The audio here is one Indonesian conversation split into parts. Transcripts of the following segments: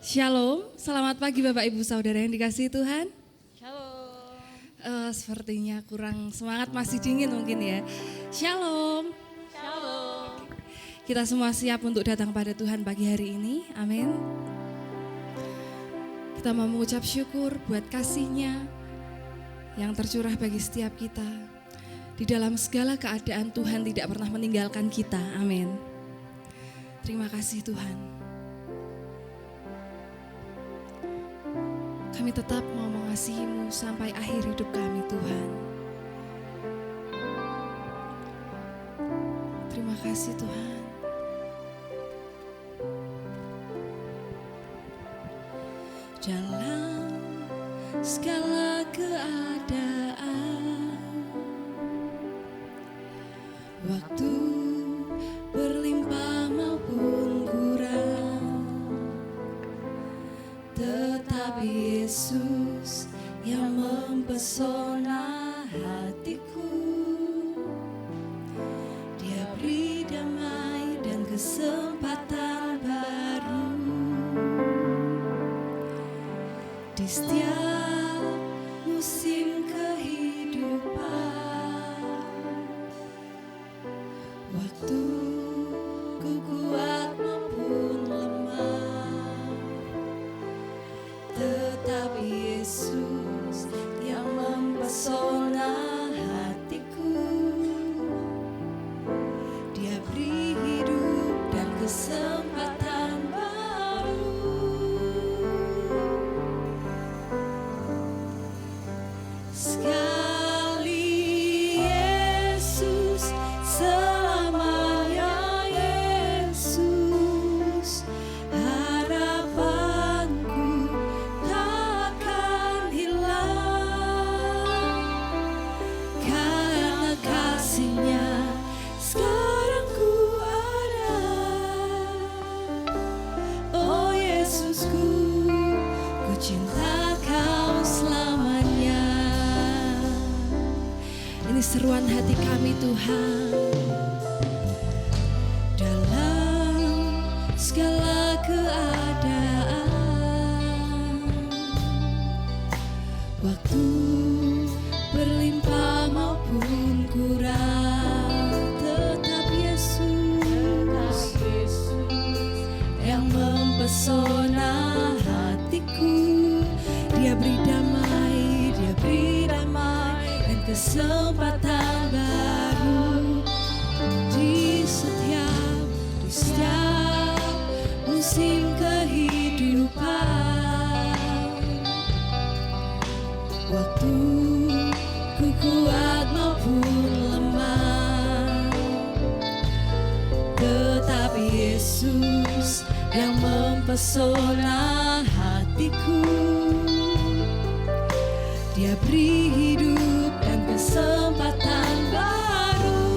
Shalom, selamat pagi Bapak Ibu Saudara yang dikasihi Tuhan. Shalom. Sepertinya kurang semangat, masih dingin mungkin ya. Shalom. Shalom. Kita semua siap untuk datang pada Tuhan pagi hari ini, amin. Kita mau mengucap syukur buat kasih-Nya yang tercurah bagi setiap kita. Di dalam segala keadaan Tuhan tidak pernah meninggalkan kita, amin. Terima kasih Tuhan. Kami tetap mau mengasihi-Mu sampai akhir hidup kami Tuhan. Terima kasih Tuhan. Dalam segala keadaan, waktu berlimpah maupun kurang, tetap Yesus yang mempesona hatiku. Dia beri damai dan kesempatan baru di setiap musim kehidupan. Waktu ku kuat maupun lemah, tetap Yesus yang mempesona hatiku. Dia beri hidup dan kesempatan baru. Sekali Yesus, selamanya Yesus, harapanku takkan hilang. Karena kasih-Nya sekarang ku ada. Oh Yesusku, ku cinta Kau selamanya. Ini seruan hati kami Tuhan. Dalam segala keadaan, waktu berlimpah maupun kurang, tetap Yesus yang mempesona hatiku. Dia beri damai, Dia beri damai dan kesempatan baru di setiap musim kehidupan. Waktu ku kuat maupun lemah, tetap Yesus yang mempesona hatiku. Dia beri hidup dan kesempatan baru.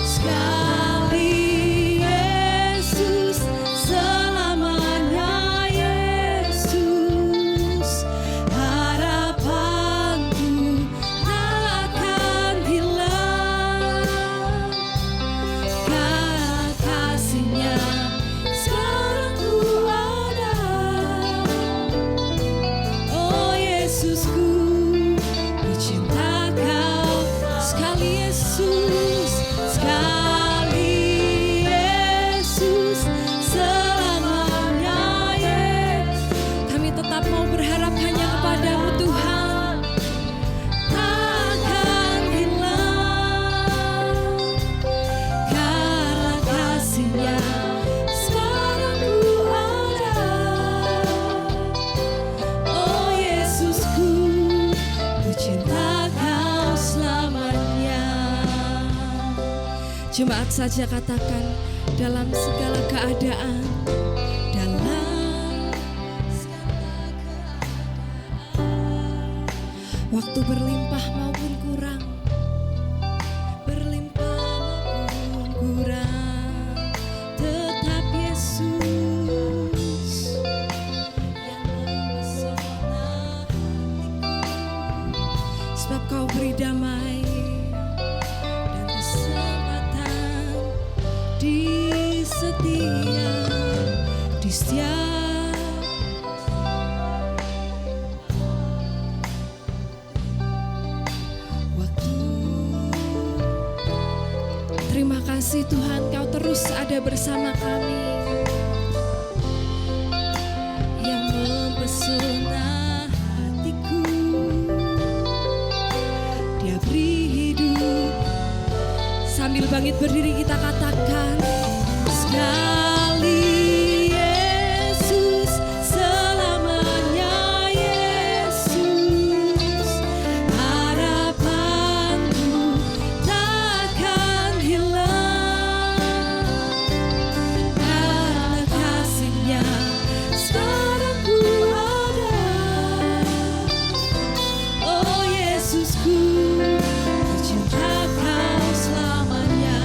Sekali Yesus, selamanya Yesus, harapanku takkan hilang. Karena kasih-Nya sekarang ku ada. Oh Yesusku, ku cinta Kau. Sekali Yesus, selamanya Yesus. Kami tetap mau berharap hanya kepada-Mu Tuhan. Takkan hilang. Karena kasih-Nya sekarang ku ada. Oh Yesusku, ku cinta Kau selamanya. Jemaat saja katakan, dalam segala keadaan, dalam segala keadaan, waktu berlimpah maupun kurang, berlimpah maupun kurang, tetap Yesus yang mempesona hatiku. Sebab Kau beri damai dan kesempatan di setiap kasih Tuhan, Kau terus ada bersama kami. Yang mempesona hatiku, Dia beri hidup. Sambil bangkit berdiri kita katakan sekali Yesus, selamanya Yesus. Harapanku takkan hilang, karena kasih-Nya sekarang ku ada. Oh Yesusku, ku cinta Kau selamanya.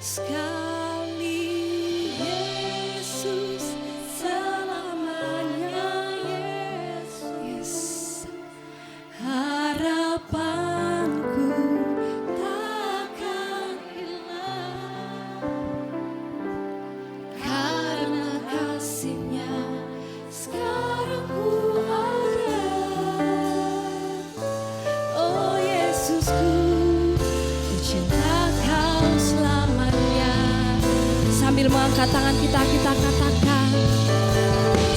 sekali Yesus, selamanya Yesus. Harapanku takkan hilang karena kasih-Nya sekarang ku ada. Oh Yesusku, ku cinta Kau selamanya. Sambil mengangkat tangan kita katakan,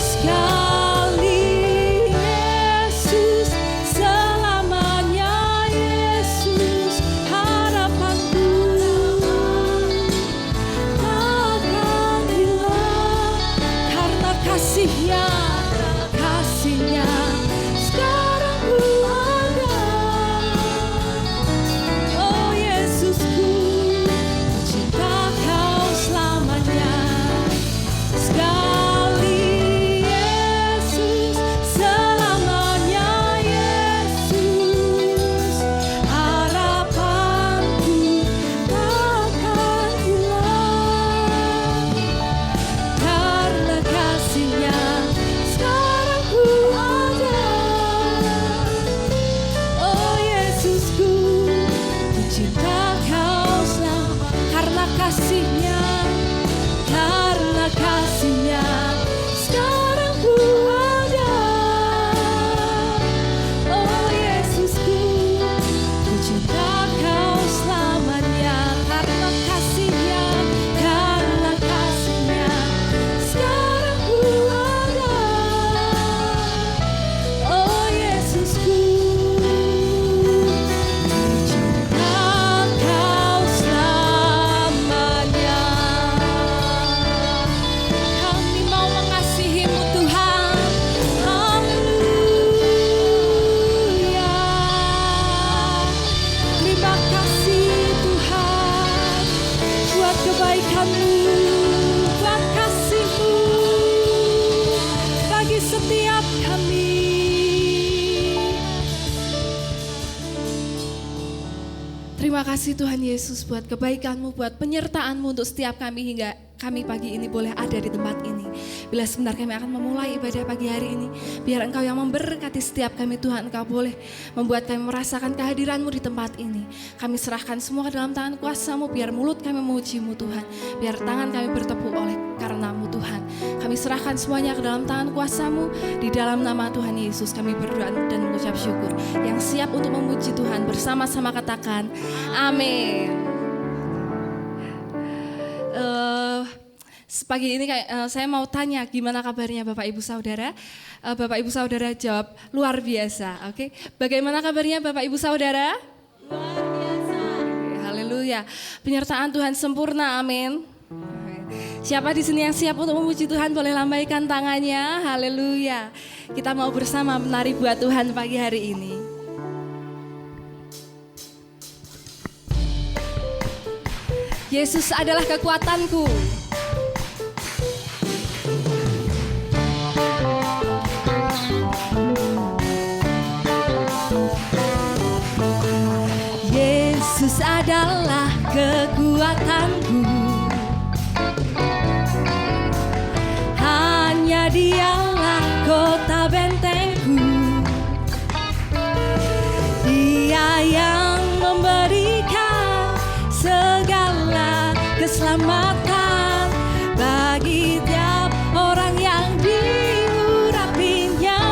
sekali Yesus, selamanya Yesus. Harapanku takkan hilang karena kasih-Nya sekarang ku ada. Oh Yesusku, ku cinta Kau selamanya. Sekali Yesus, selamanya Yesus. Harapanku takkan hilang karena kasih-Nya sekarang ku ada. Oh Yesusku, ku cinta Kau selamanya karena kasih-Nya sekarang ku ada. Oh Yesusku, ku cinta Kau selamanya karena kasih-Nya sekarang ku ada. Oh Yesusku, ku cinta Kau selamanya. Kami mau mengasihi-Mu Tuhan. Haleluya. Terima kasih Tuhan buat kebaikan-Mu, buat kasih-Mu bagi setiap kami. Terima kasih Tuhan Yesus buat kebaikan-Mu, buat penyertaan-Mu untuk setiap kami hingga kami pagi ini boleh ada di tempat ini. Bila sebentar kami akan memulai ibadah pagi hari ini, biar Engkau yang memberkati setiap kami Tuhan. Engkau boleh membuat kami merasakan kehadiran-Mu di tempat ini. Kami serahkan semua ke dalam tangan kuasa-Mu, biar mulut kami memuji-Mu Tuhan, biar tangan kami bertepuk oleh karena-Mu Tuhan. Kami serahkan semuanya ke dalam tangan kuasa-Mu. Di dalam nama Tuhan Yesus kami berdoa dan mengucap syukur. Yang siap untuk memuji Tuhan bersama-sama katakan amin. Pagi ini saya mau tanya gimana kabarnya Bapak Ibu Saudara. Bapak Ibu Saudara jawab luar biasa. Oke. Bagaimana kabarnya Bapak Ibu Saudara? Luar biasa. Haleluya. Penyertaan Tuhan sempurna. Amin. Siapa di sini yang siap untuk memuji Tuhan boleh lambaikan tangannya. Haleluya. Kita mau bersama menari buat Tuhan pagi hari ini. Yesus adalah kekuatanku. Yesus adalah kekuatanku. Hanya Dialah kota bentengku. Dia yang memberikan segala keselamatan bagi tiap orang yang diurapinya.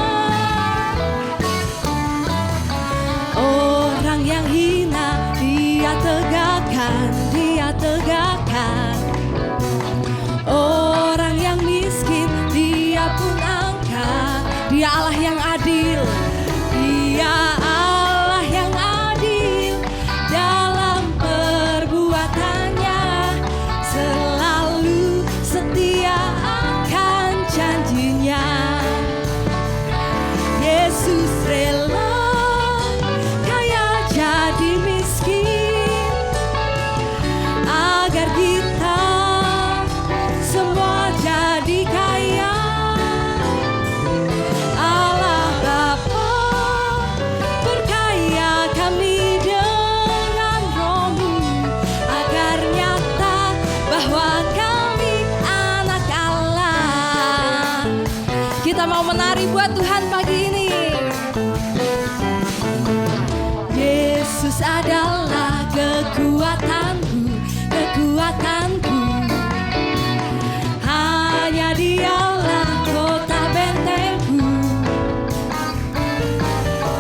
Orang yang hina Dia tegakkan, Dia tegakkan. Orang yang miskin Dia pun angkat. Dia Allah yang adil, Dia Allah yang adil dalam perbuatannya, selalu setia Kita mau menari buat Tuhan pagi ini. Yesus adalah kekuatanku, kekuatanku. Hanya Dialah kota bentengku.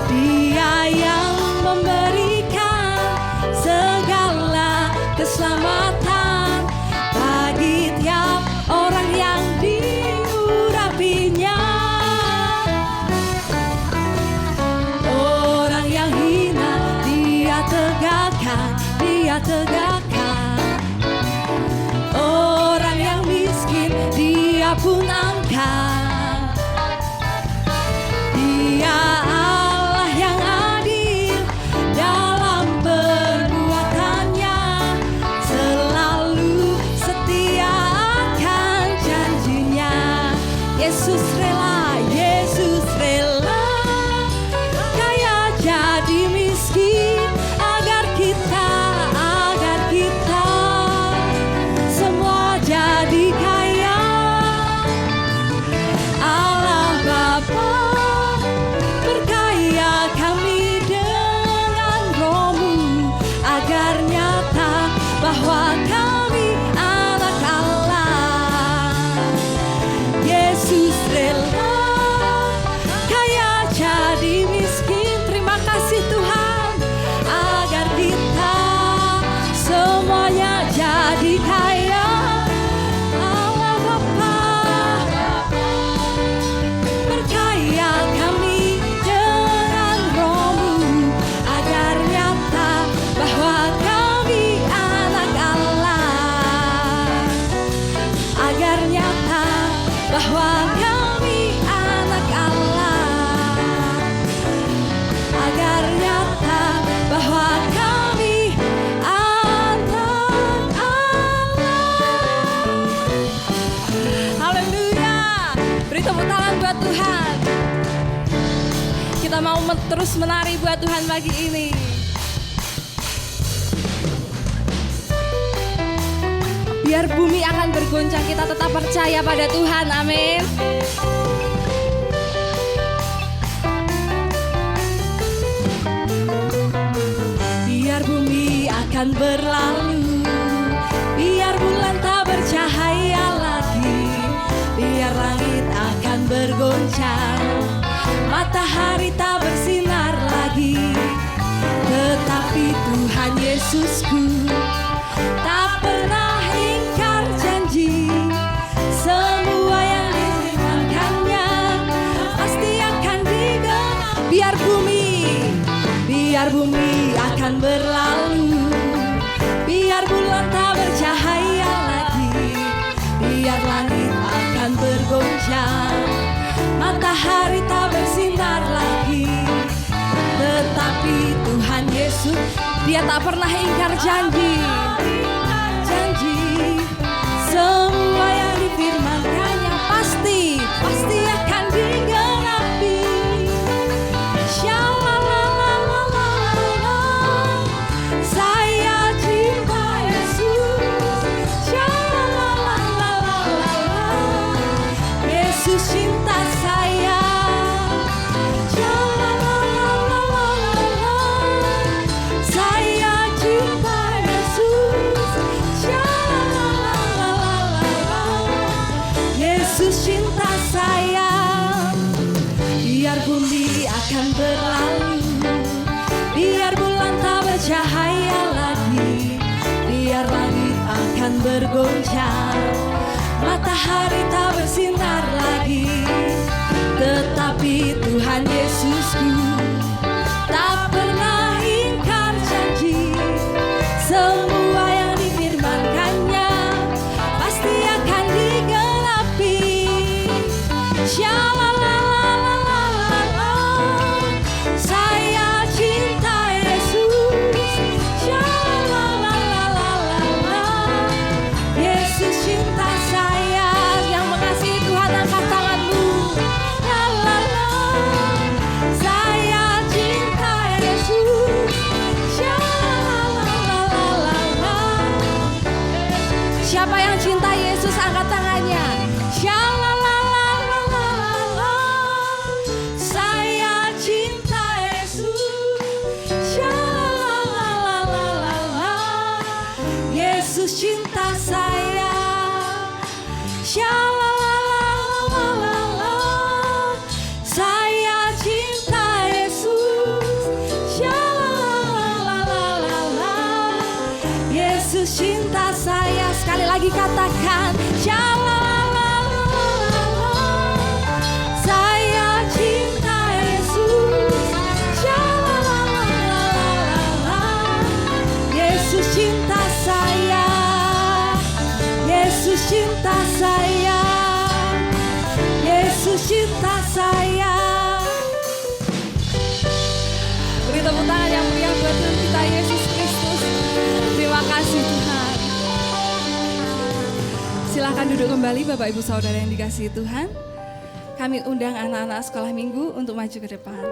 Dia yang memberikan segala keselamatan bagi tiap orang yang diurapinya. Orang yang hina Dia tegakkan, Dia tegakkan. Orang yang miskin Dia pun angkat. Dia Allah yang adil dalam perbuatannya, selalu setia akan janjinya. Yesus rela, Yesus rela kaya jadi miskin agar kita semua jadi kaya. Allah Bapa perkaya kami dengan Roh-Mu agar nyata bahwa kami anak Allah. Yesus rela kaya jadi miskin. Terima kasih Tuhan agar kita semuanya jadi kaya. Allah Bapa perkaya kami dengan Roh-Mu agar nyata bahwa kami anak Allah. Agar nyata bahwa kami anak Allah. Agar nyata bahwa kami anak Allah. Haleluya. Beri tepuk tangan buat Tuhan. Kita mau terus menari buat Tuhan pagi ini. Biar bumi akan bergoncang, kita tetap percaya pada Tuhan. Amin. Biar bumi akan berlalu, biar bulan tak bercahaya lagi, biar langit akan bergoncang, matahari tak bersinar lagi, tetapi Tuhan Yesusku tak pernah ingkar janji. Semua yang difirmankannya pasti akan digenapi. Biar bumi akan berlalu, biar bulan tak bercahaya lagi, biar langit akan bergoncang, matahari tak bersinar lagi, tetapi Tuhan Yesus Dia tak pernah ingkar janji. Semua yang difirmankannya pasti akan digenapi. Shalalalalala, saya cinta Yesus. Shalalalalala, Yesus cinta saya. Shalalalalala, saya cinta Yesus. Yesus cinta saya. Biar bumi akan berlalu, biar bulan tak bercahaya lagi, biar langit akan bergoncang, matahari tak bersinar lagi, tetapi Tuhan Yesusku tak pernah ingkar janji. Semua yang difirmankannya pasti akan digenapi. Shalalalalala, saya cinta Yesus. Shalalalalala, Yesus cinta saya. Yang mengasihi Tuhan angkat tanganmu. Lalala, saya cinta Yesus. Shalalalalala. Siapa yang cinta Yesus angkat tangannya. Shalalalalala, Shalalalalala, saya cinta Yesus. Shalalalalala, Yesus cinta saya. Sekali lagi katakan, shalalalalala, saya cinta Yesus. Shalalalalala, Yesus cinta saya. Yesus cinta saya. Yesus cinta saya. Beri tepuk tangan yang meriah buat Tuhan kita Yesus Kristus. Terima kasih Tuhan. Silakan duduk kembali Bapak Ibu Saudara yang dikasihi Tuhan. Kami undang anak-anak sekolah minggu untuk maju ke depan.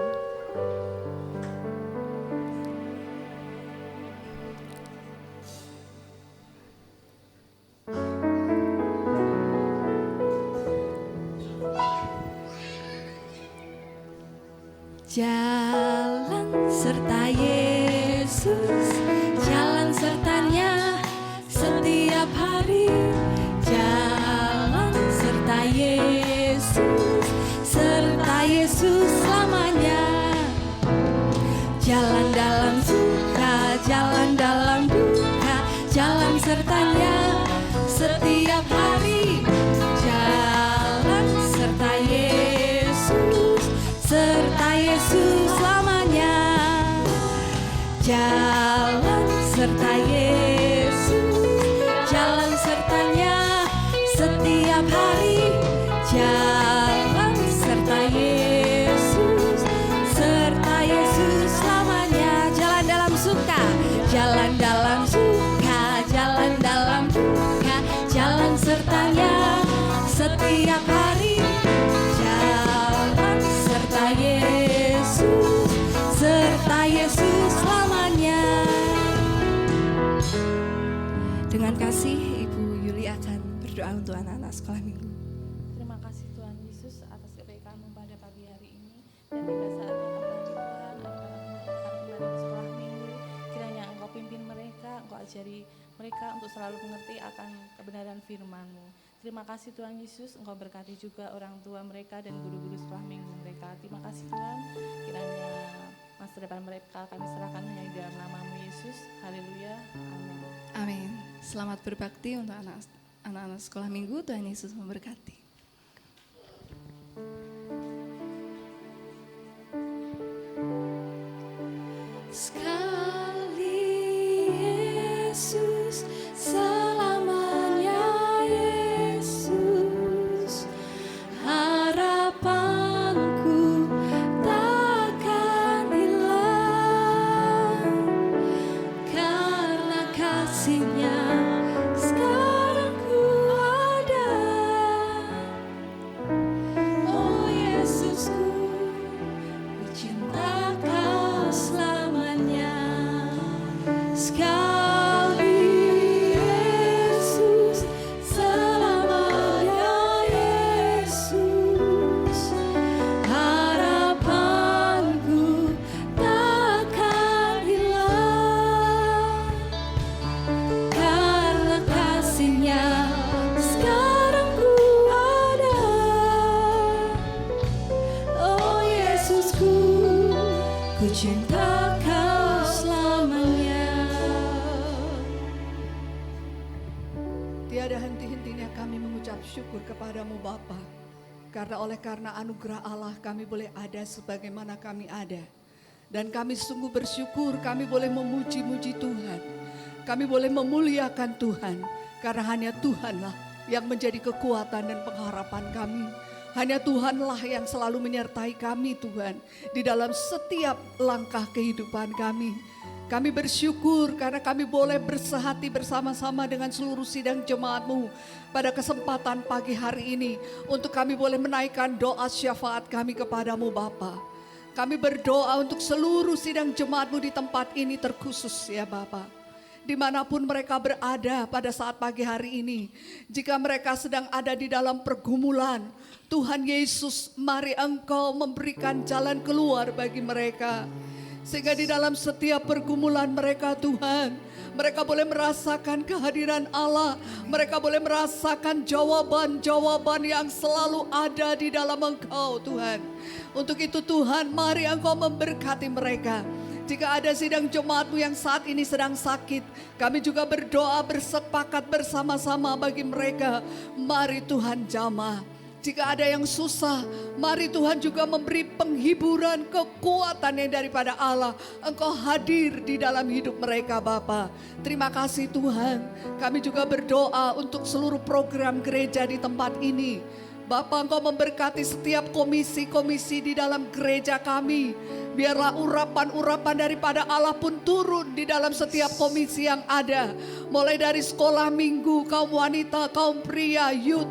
Jalan serta Yesus, jalan sertanya setiap hari. Jalan serta Yesus selamanya. Jalan dalam suka, jalan dalam duka, jalan sertanya setiap hari. Jalan serta Yesus selamanya. Jalan serta Yesus, jalan sertanya setiap hari. Jalan serta Yesus selamanya. Jalan dalam suka, jalan dalam suka, jalan dalam duka, jalan sertanya setiap hari. Jalan serta Yesus selamanya. Dengan kasih Ibu Yuli akan berdoa untuk anak-anak sekolah minggu. Terima kasih Tuhan Yesus atas kebaikan-Mu pada pagi hari ini. Dan tiba saatnya kembali Tuhan, anak-anakmu akan kembali ke sekolah minggu. Kiranya Engkau pimpin mereka, Engkau ajari mereka untuk selalu mengerti akan kebenaran firman-Mu. Terima kasih Tuhan Yesus, Engkau berkati juga orang tua mereka dan guru-guru sekolah minggu mereka. Terima kasih Tuhan, kiranya masa depan mereka kami serahkan hanya di dalam nama-Mu Yesus. Haleluya, amin. Amin. Selamat berbakti untuk anak-anak sekolah minggu. Tuhan Yesus memberkati. Sekali Yesus, selamanya Yesus. Harapanku takkan hilang, karena kasih-Nya sekarang ku ada. Oh Yesusku, ku cinta Kau selamanya. Sekali Yesus, selamanya Yesus. Harapanku takkan hilang, karena kasih-Nya sekarang ku ada. Oh Yesusku, ku cinta Kau selamanya. Tiada henti-hentinya kami mengucap syukur kepadamu Bapa. Karena anugerah Allah kami boleh ada sebagaimana kami ada. Dan kami sungguh bersyukur kami boleh memuji-muji Tuhan. Kami boleh memuliakan Tuhan. Karena hanya Tuhanlah yang menjadi kekuatan dan pengharapan kami. Hanya Tuhanlah yang selalu menyertai kami Tuhan. Di dalam setiap langkah kehidupan kami. Kami bersyukur karena kami boleh bersehati bersama-sama dengan seluruh sidang jemaat-Mu pada kesempatan pagi hari ini. Untuk kami boleh menaikkan doa syafaat kami kepadamu Bapa. Kami berdoa untuk seluruh sidang jemaat-Mu di tempat ini terkhusus ya Bapa. Dimanapun mereka berada pada saat pagi hari ini. Jika mereka sedang ada di dalam pergumulan, Tuhan Yesus, mari Engkau memberikan jalan keluar bagi mereka. Sehingga di dalam setiap pergumulan mereka Tuhan, Mereka boleh merasakan kehadiran Allah. Mereka boleh merasakan jawaban-jawaban yang selalu ada di dalam Engkau Tuhan. Untuk itu Tuhan, mari Engkau memberkati mereka. Jika ada sidang jemaat-Mu yang saat ini sedang sakit, kami juga berdoa bersepakat bersama-sama bagi mereka. Mari Tuhan jamah. Jika ada yang susah, mari Tuhan juga memberi penghiburan, kekuatan yang daripada Allah. Engkau hadir di dalam hidup mereka Bapa. Terima kasih Tuhan. Kami juga berdoa untuk seluruh program gereja di tempat ini. Bapa, Engkau memberkati setiap komisi-komisi di dalam gereja kami. Biarlah urapan-urapan daripada Allah pun turun di dalam setiap komisi yang ada. Mulai dari sekolah minggu, kaum wanita, kaum pria, youth,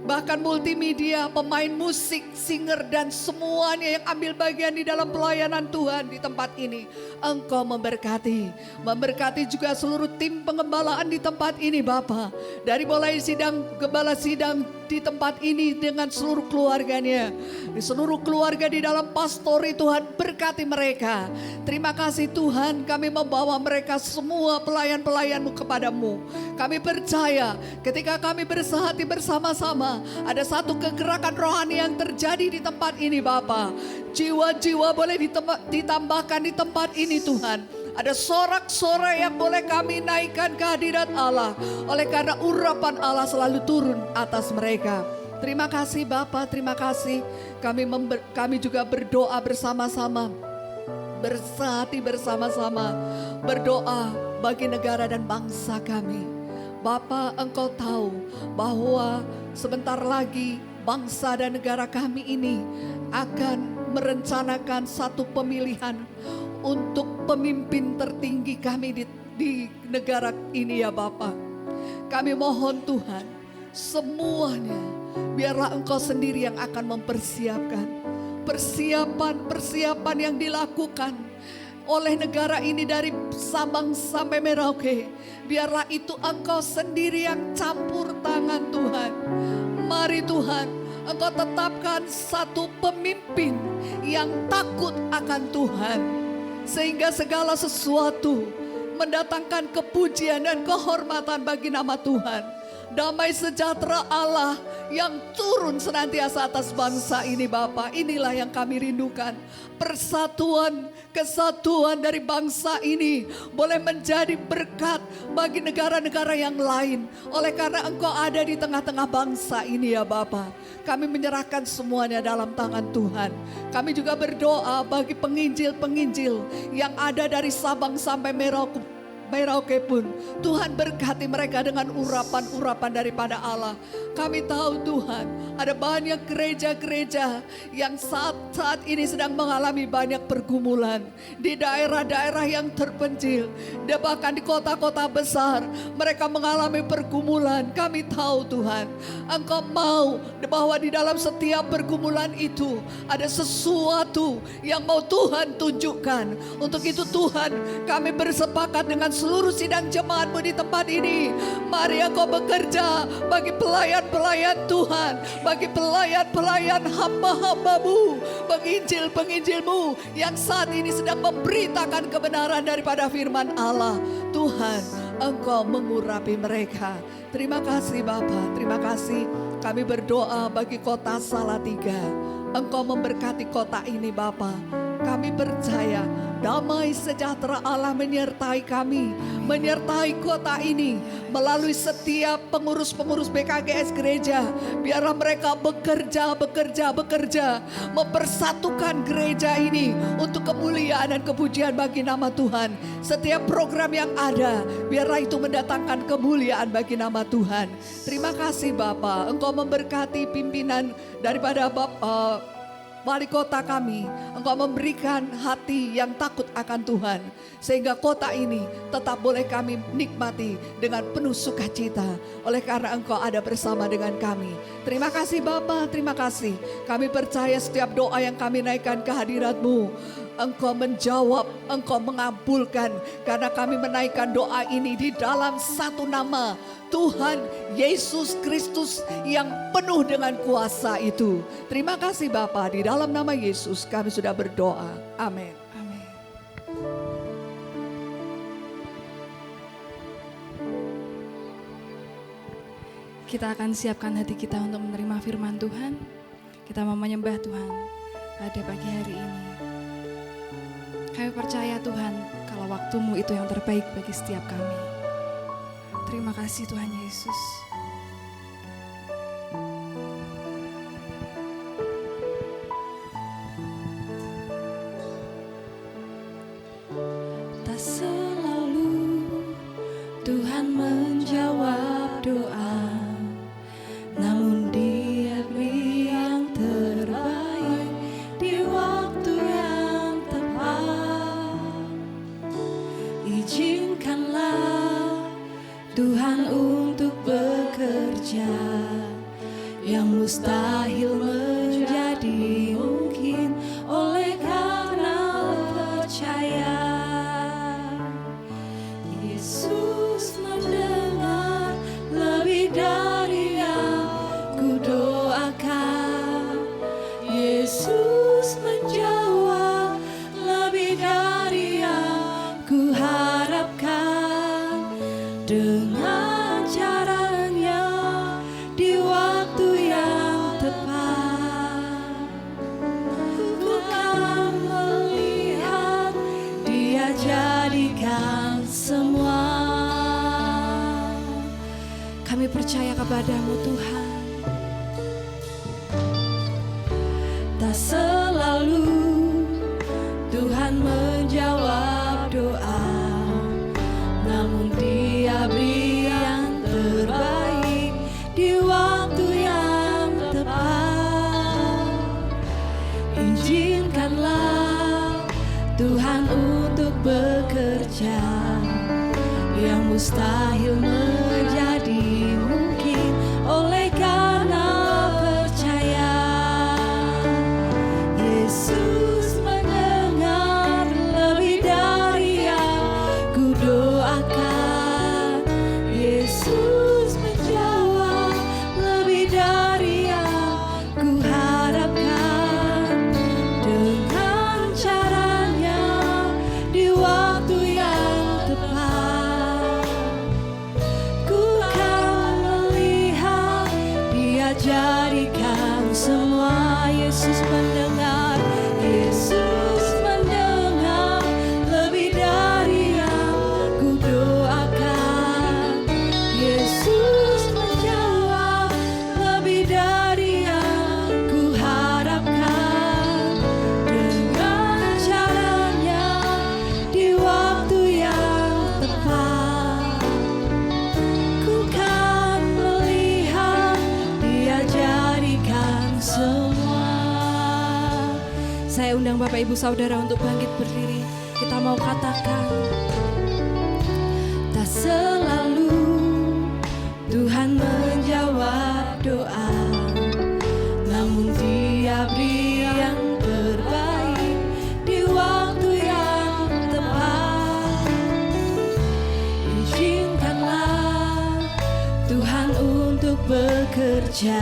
bahkan multimedia, pemain musik, singer, dan semuanya yang ambil bagian di dalam pelayanan Tuhan di tempat ini. Engkau memberkati. Memberkati juga seluruh tim pengembalaan di tempat ini Bapa. Dari mulai sidang, gembala sidang di tempat ini dengan seluruh keluarganya. Di seluruh keluarga di dalam pastori Tuhan, berkati mereka. Terima kasih Tuhan, kami membawa mereka semua pelayan-pelayan-Mu kepadamu. Kami percaya ketika kami bersehati bersama-sama, ada satu kegerakan rohani yang terjadi di tempat ini Bapa. Jiwa-jiwa boleh ditambahkan di tempat ini Tuhan. Ada sorak-sorai yang boleh kami naikkan kehadirat Allah. Oleh karena urapan Allah selalu turun atas mereka. Terima kasih Bapa, terima kasih. Kami juga berdoa bersama-sama. Bersehati bersama-sama. Berdoa bagi negara dan bangsa kami. Bapa, Engkau tahu bahwa sebentar lagi bangsa dan negara kami ini akan merencanakan satu pemilihan untuk pemimpin tertinggi kami di negara ini ya Bapa. Kami mohon Tuhan, semuanya biarlah Engkau sendiri yang akan mempersiapkan. Persiapan yang dilakukan oleh negara ini dari Sabang sampai Merauke. Biarlah itu Engkau sendiri yang campur tangan Tuhan. Mari Tuhan, Engkau tetapkan satu pemimpin yang takut akan Tuhan. Sehingga segala sesuatu mendatangkan kepujian dan kehormatan bagi nama Tuhan. Damai sejahtera Allah yang turun senantiasa atas bangsa ini Bapa. Inilah yang kami rindukan. Persatuan, kesatuan dari bangsa ini boleh menjadi berkat bagi negara-negara yang lain. Oleh karena Engkau ada di tengah-tengah bangsa ini ya Bapa. Kami menyerahkan semuanya dalam tangan Tuhan. Kami juga berdoa bagi penginjil-penginjil yang ada dari Sabang sampai Merauke pun. Tuhan berkati mereka dengan urapan-urapan daripada Allah. Kami tahu Tuhan, ada banyak gereja-gereja yang saat ini sedang mengalami banyak pergumulan. Di daerah-daerah yang terpencil, dan bahkan di kota-kota besar, mereka mengalami pergumulan. Kami tahu Tuhan, Engkau mau bahwa di dalam setiap pergumulan itu ada sesuatu yang mau Tuhan tunjukkan. Untuk itu Tuhan, kami bersepakat dengan seluruh sidang jemaat-Mu di tempat ini. Mari Engkau bekerja bagi pelayan-pelayan Tuhan, bagi pelayan-pelayan hamba-hamba-Mu, penginjil-penginjil-Mu yang saat ini sedang memberitakan kebenaran daripada firman Allah. Tuhan, Engkau mengurapi mereka. Terima kasih Bapa, terima kasih. Kami berdoa bagi kota Salatiga. Engkau memberkati kota ini Bapa. Kami percaya damai sejahtera Allah menyertai kami, menyertai kota ini melalui setiap pengurus-pengurus BKGS gereja. Biarlah mereka bekerja, mempersatukan gereja ini untuk kemuliaan dan kepujian bagi nama Tuhan. Setiap program yang ada, biarlah itu mendatangkan kemuliaan bagi nama Tuhan. Terima kasih Bapa, Engkau memberkati pimpinan daripada wali kota kami. Engkau memberikan hati yang takut akan Tuhan, sehingga kota ini tetap boleh kami nikmati dengan penuh sukacita. Oleh karena Engkau ada bersama dengan kami. Terima kasih Bapa, terima kasih. Kami percaya setiap doa yang kami naikkan ke hadirat-Mu, Engkau menjawab, Engkau mengabulkan. Karena kami menaikkan doa ini di dalam satu nama, Tuhan Yesus Kristus yang penuh dengan kuasa itu. Terima kasih Bapa, di dalam nama Yesus kami sudah berdoa. Amin. Amin. kita akan siapkan hati kita untuk menerima firman Tuhan. Kita mau menyembah Tuhan pada pagi hari ini. Kami percaya Tuhan, kalau waktu-Mu itu yang terbaik bagi setiap kami. Terima kasih Tuhan Yesus. Tak selalu Tuhan menjawab doa, namun Dia beri yang terbaik di waktu yang tepat. Izinkanlah Tuhan untuk bekerja, yang mustahil menjadi mungkin oleh karena percaya. Yesus mendengar lebih dari yang kudoakan. Yesus menjawab lebih dari yang kuharapkan. Dengan caranya di waktu yang tepat, ku akan melihat Dia jadikan semua. Kami percaya kepada-Mu Tuhan. Tak selalu Tuhan menjawab doa, namun Dia beri yang terbaik di waktu yang tepat. Izinkanlah Tuhan untuk bekerja, yang mustahil menjadi mungkin oleh karena percaya. Yesus mendengar lebih dari yang kudoakan. Yesus menjawab lebih dari yang kuharapkan. Dengan caranya di waktu yang tepat, ku akan melihat Dia jadikan semua. Yesus mendengar, Yesus mendengar lebih dari yang kudoakan. Yesus menjawab lebih dari yang kuharapkan. Dengan caranya di waktu yang tepat, ku kan melihat Dia jadikan semua. Saya undang Bapak Ibu Saudara untuk bangkit berdiri. Kita mau katakan, tak selalu Tuhan menjawab doa, namun Dia beri yang terbaik di waktu yang tepat. Izinkanlah Tuhan untuk bekerja,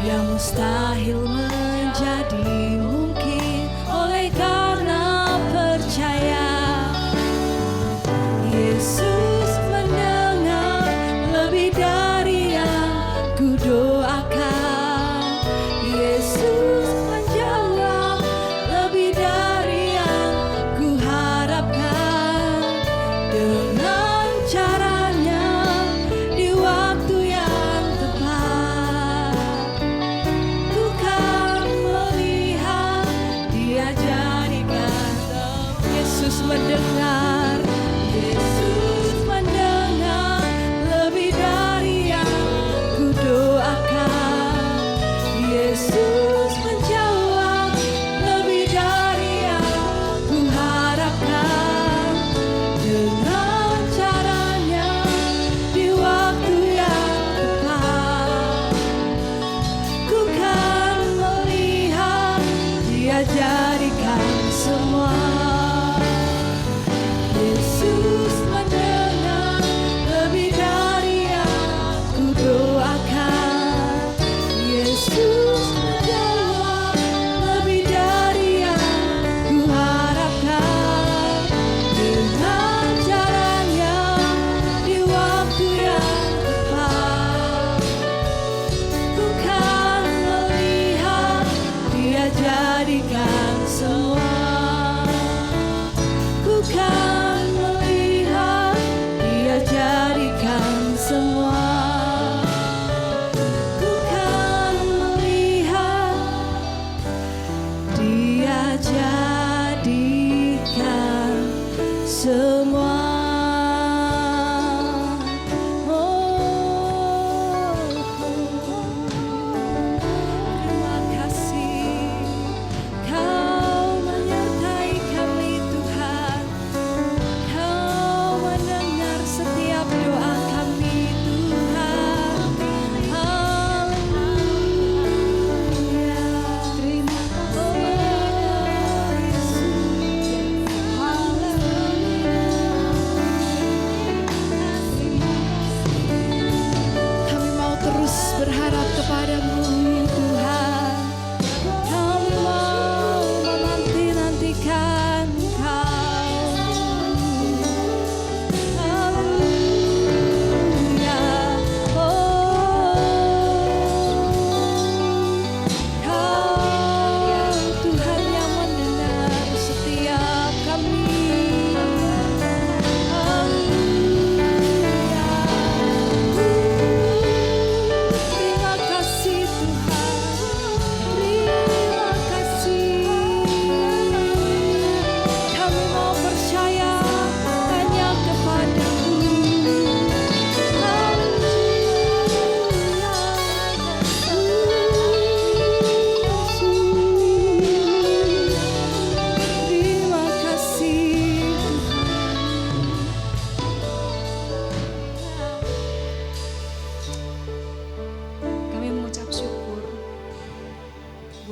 yang mustahil menjadi mungkin oleh karena percaya. Yesus mendengar lebih dari yang kudoakan. Yesus menjawab lebih dari yang kuharapkan. Dengan caranya di waktu yang tepat, ku kan melihat Dia jadikan. Yesus mendengar, Yesus mendengar lebih dari yang kudoakan.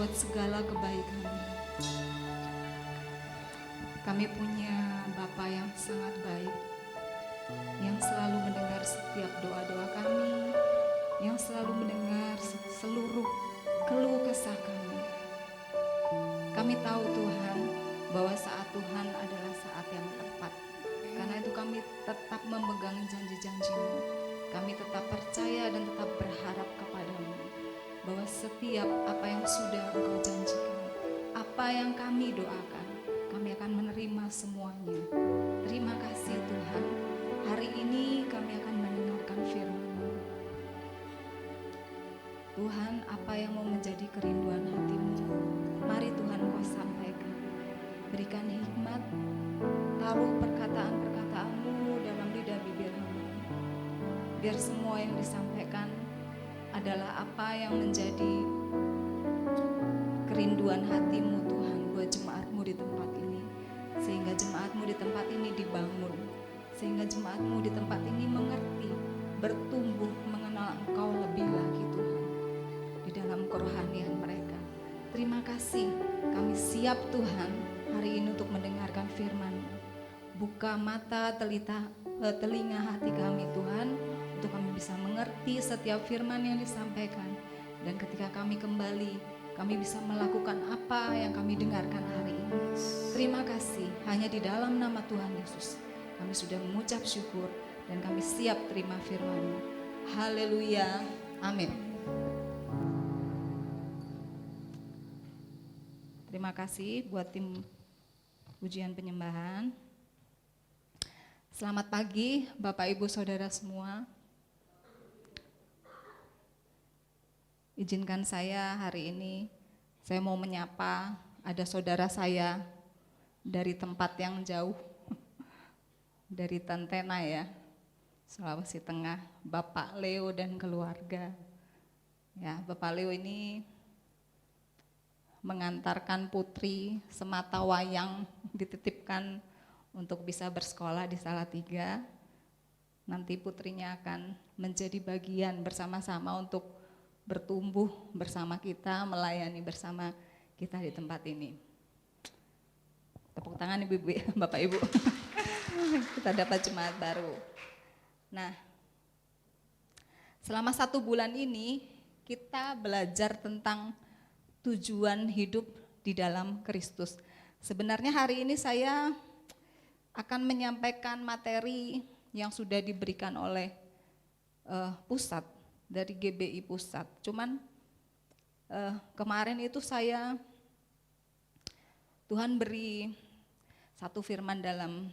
buat segala kebaikan-Mu. Kami punya Bapa yang sangat baik, yang selalu mendengar setiap doa-doa kami, yang selalu mendengar seluruh keluh kesah kami. Kami tahu Tuhan bahwa saat Tuhan adalah saat yang tepat. Karena itu kami tetap memegang janji-janji-Mu. Kami tetap percaya dan tetap berharap kepada-Mu bahwa setiap apa yang sudah Engkau janjikan, apa yang kami doakan, kami akan menerima semuanya. Terima kasih Tuhan. Hari ini kami akan mendengarkan firman-Mu. Tuhan, apa yang mau menjadi kerinduan hati-Mu, mari Tuhan Kau sampaikan. Berikan hikmat, taruh perkataan-perkataan-Mu dalam lidah bibir hamba. Biar semua yang disampaikan adalah apa yang menjadi kerinduan hati-Mu Tuhan buat jemaat-Mu di tempat ini. Sehingga jemaat-Mu di tempat ini dibangun. Sehingga jemaat-Mu di tempat ini mengerti, bertumbuh, mengenal Engkau lebih lagi Tuhan. Di dalam kerohanian mereka. Terima kasih, kami siap Tuhan hari ini untuk mendengarkan firman-Mu. Buka mata, telinga hati kami Tuhan, untuk kami bisa mengerti setiap firman yang disampaikan. Dan ketika kami kembali, kami bisa melakukan apa yang kami dengarkan hari ini. Terima kasih, hanya di dalam nama Tuhan Yesus kami sudah mengucap syukur dan kami siap terima firman-Mu. Haleluya, amin. Terima kasih buat tim pujian penyembahan. Selamat pagi Bapak Ibu Saudara semua. Izinkan saya hari ini, saya mau menyapa ada saudara saya dari tempat yang jauh, dari Tantena ya, Sulawesi Tengah, Bapak Leo dan keluarga. Ya, Bapak Leo ini mengantarkan putri Sematawayang dititipkan untuk bisa bersekolah di Salatiga. Nanti putrinya akan menjadi bagian bersama-sama untuk bertumbuh bersama kita, melayani bersama kita di tempat ini. Tepuk tangan Ibu, Bapak Ibu. Kita dapat jemaat baru. Nah, selama 1 bulan ini kita belajar tentang tujuan hidup di dalam Kristus. Sebenarnya hari ini saya akan menyampaikan materi yang sudah diberikan oleh pusat, dari GBI Pusat. Cuman kemarin itu Tuhan beri satu firman dalam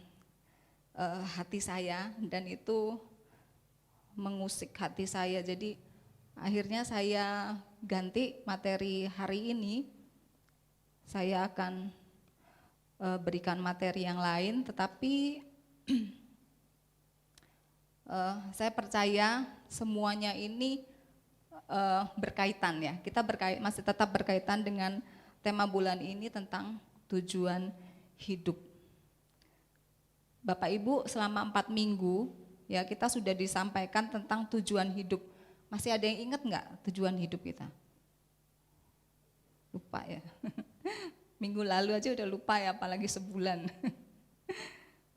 hati saya dan itu mengusik hati saya. Jadi akhirnya saya ganti materi hari ini, saya akan berikan materi yang lain, tetapi saya percaya semuanya ini berkaitan ya. Kita masih tetap berkaitan dengan tema bulan ini tentang tujuan hidup. Bapak Ibu, selama 4 minggu ya kita sudah disampaikan tentang tujuan hidup. Masih ada yang ingat nggak tujuan hidup kita? Lupa ya. Minggu lalu aja udah lupa ya, apalagi sebulan.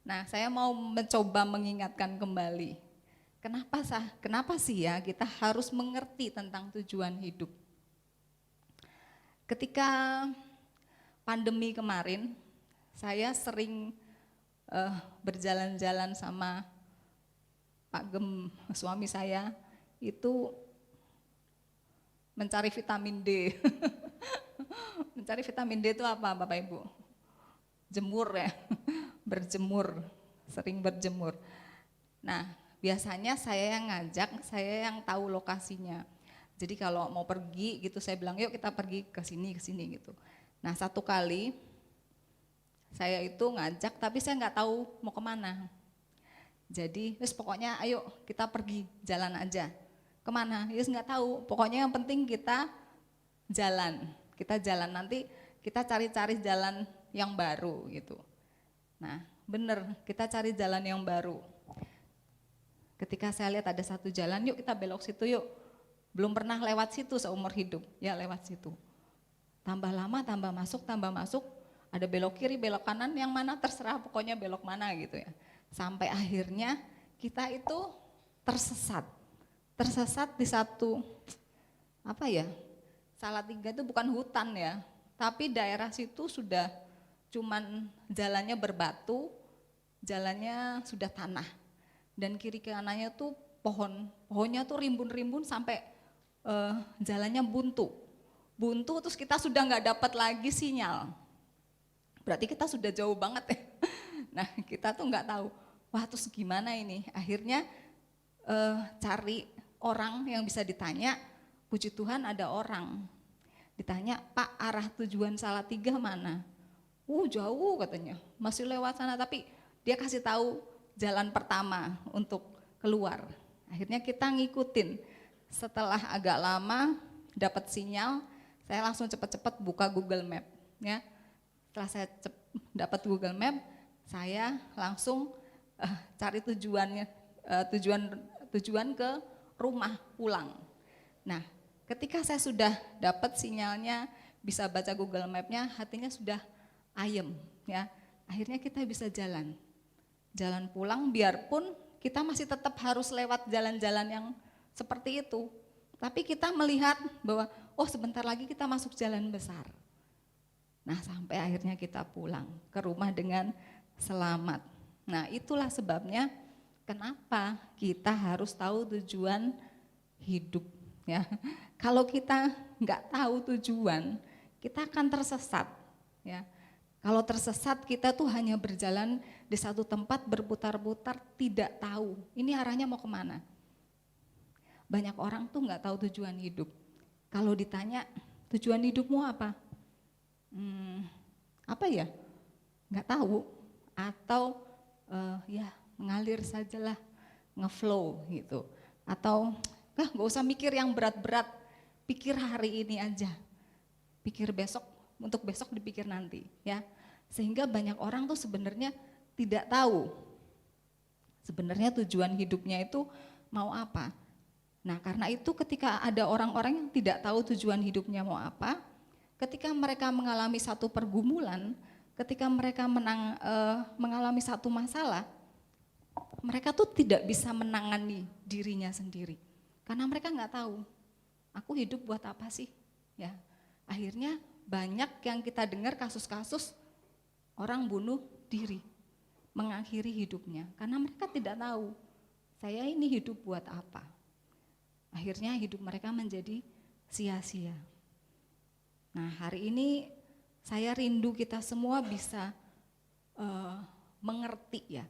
Nah, saya mau mencoba mengingatkan kembali. Kenapa sih ya kita harus mengerti tentang tujuan hidup? Ketika pandemi kemarin, saya sering berjalan-jalan sama Pak Gem, suami saya, itu mencari vitamin D. Mencari vitamin D itu apa Bapak Ibu? Jemur ya, berjemur, sering berjemur. Nah, biasanya saya yang ngajak, saya yang tahu lokasinya. Jadi kalau mau pergi gitu saya bilang yuk kita pergi ke sini gitu. Nah, satu kali saya itu ngajak tapi saya nggak tahu mau kemana. Jadi pokoknya ayo kita pergi jalan aja. Kemana? Nggak tahu. Pokoknya yang penting kita jalan nanti kita cari-cari jalan yang baru gitu. Nah, bener kita cari jalan yang baru. Ketika saya lihat ada satu jalan, yuk kita belok situ yuk. Belum pernah lewat situ seumur hidup, ya lewat situ. Tambah lama, tambah masuk, ada belok kiri, belok kanan, yang mana terserah, pokoknya belok mana gitu ya. Sampai akhirnya kita itu tersesat di satu, apa ya, Salatiga itu bukan hutan ya, tapi daerah situ sudah cuman jalannya berbatu, jalannya sudah tanah, dan kiri kanannya tuh pohonnya tuh rimbun-rimbun sampai jalannya buntu, terus kita sudah nggak dapat lagi sinyal. Berarti kita sudah jauh banget ya. Nah kita tuh nggak tahu, wah terus gimana ini? Akhirnya cari orang yang bisa ditanya. Puji Tuhan ada orang, ditanya, Pak arah tujuan Salatiga mana? Jauh katanya, masih lewat sana, tapi dia kasih tahu jalan pertama untuk keluar. Akhirnya kita ngikutin, setelah agak lama dapat sinyal, saya langsung cepat-cepat buka Google Map ya. Setelah saya dapat Google Map, saya langsung cari tujuan ke rumah pulang. Nah, ketika saya sudah dapat sinyalnya, bisa baca Google Map-nya, hatinya sudah ayem ya. Akhirnya kita bisa jalan pulang, biarpun kita masih tetap harus lewat jalan-jalan yang seperti itu. Tapi kita melihat bahwa sebentar lagi kita masuk jalan besar. Nah, sampai akhirnya kita pulang ke rumah dengan selamat. Nah, itulah sebabnya kenapa kita harus tahu tujuan hidup ya. Kalau kita nggak tahu tujuan, kita akan tersesat ya. Kalau tersesat, kita tuh hanya berjalan di satu tempat berputar-putar, tidak tahu ini arahnya mau kemana. Banyak orang tuh nggak tahu tujuan hidup. Kalau ditanya tujuan hidupmu apa? Apa ya? Nggak tahu. Atau ya mengalir sajalah, ngeflow gitu. Atau nggak usah mikir yang berat-berat, pikir hari ini aja. Pikir besok, untuk besok dipikir nanti ya. Sehingga banyak orang tuh sebenarnya tidak tahu sebenarnya tujuan hidupnya itu mau apa. Nah, karena itu ketika ada orang-orang yang tidak tahu tujuan hidupnya mau apa, ketika mereka mengalami satu pergumulan, ketika mereka mengalami satu masalah, mereka tuh tidak bisa menangani dirinya sendiri. Karena mereka nggak tahu, aku hidup buat apa sih? Ya, akhirnya banyak yang kita dengar kasus-kasus orang bunuh diri, mengakhiri hidupnya. Karena mereka tidak tahu, saya ini hidup buat apa? Akhirnya hidup mereka menjadi sia-sia. Nah, hari ini saya rindu kita semua bisa mengerti ya.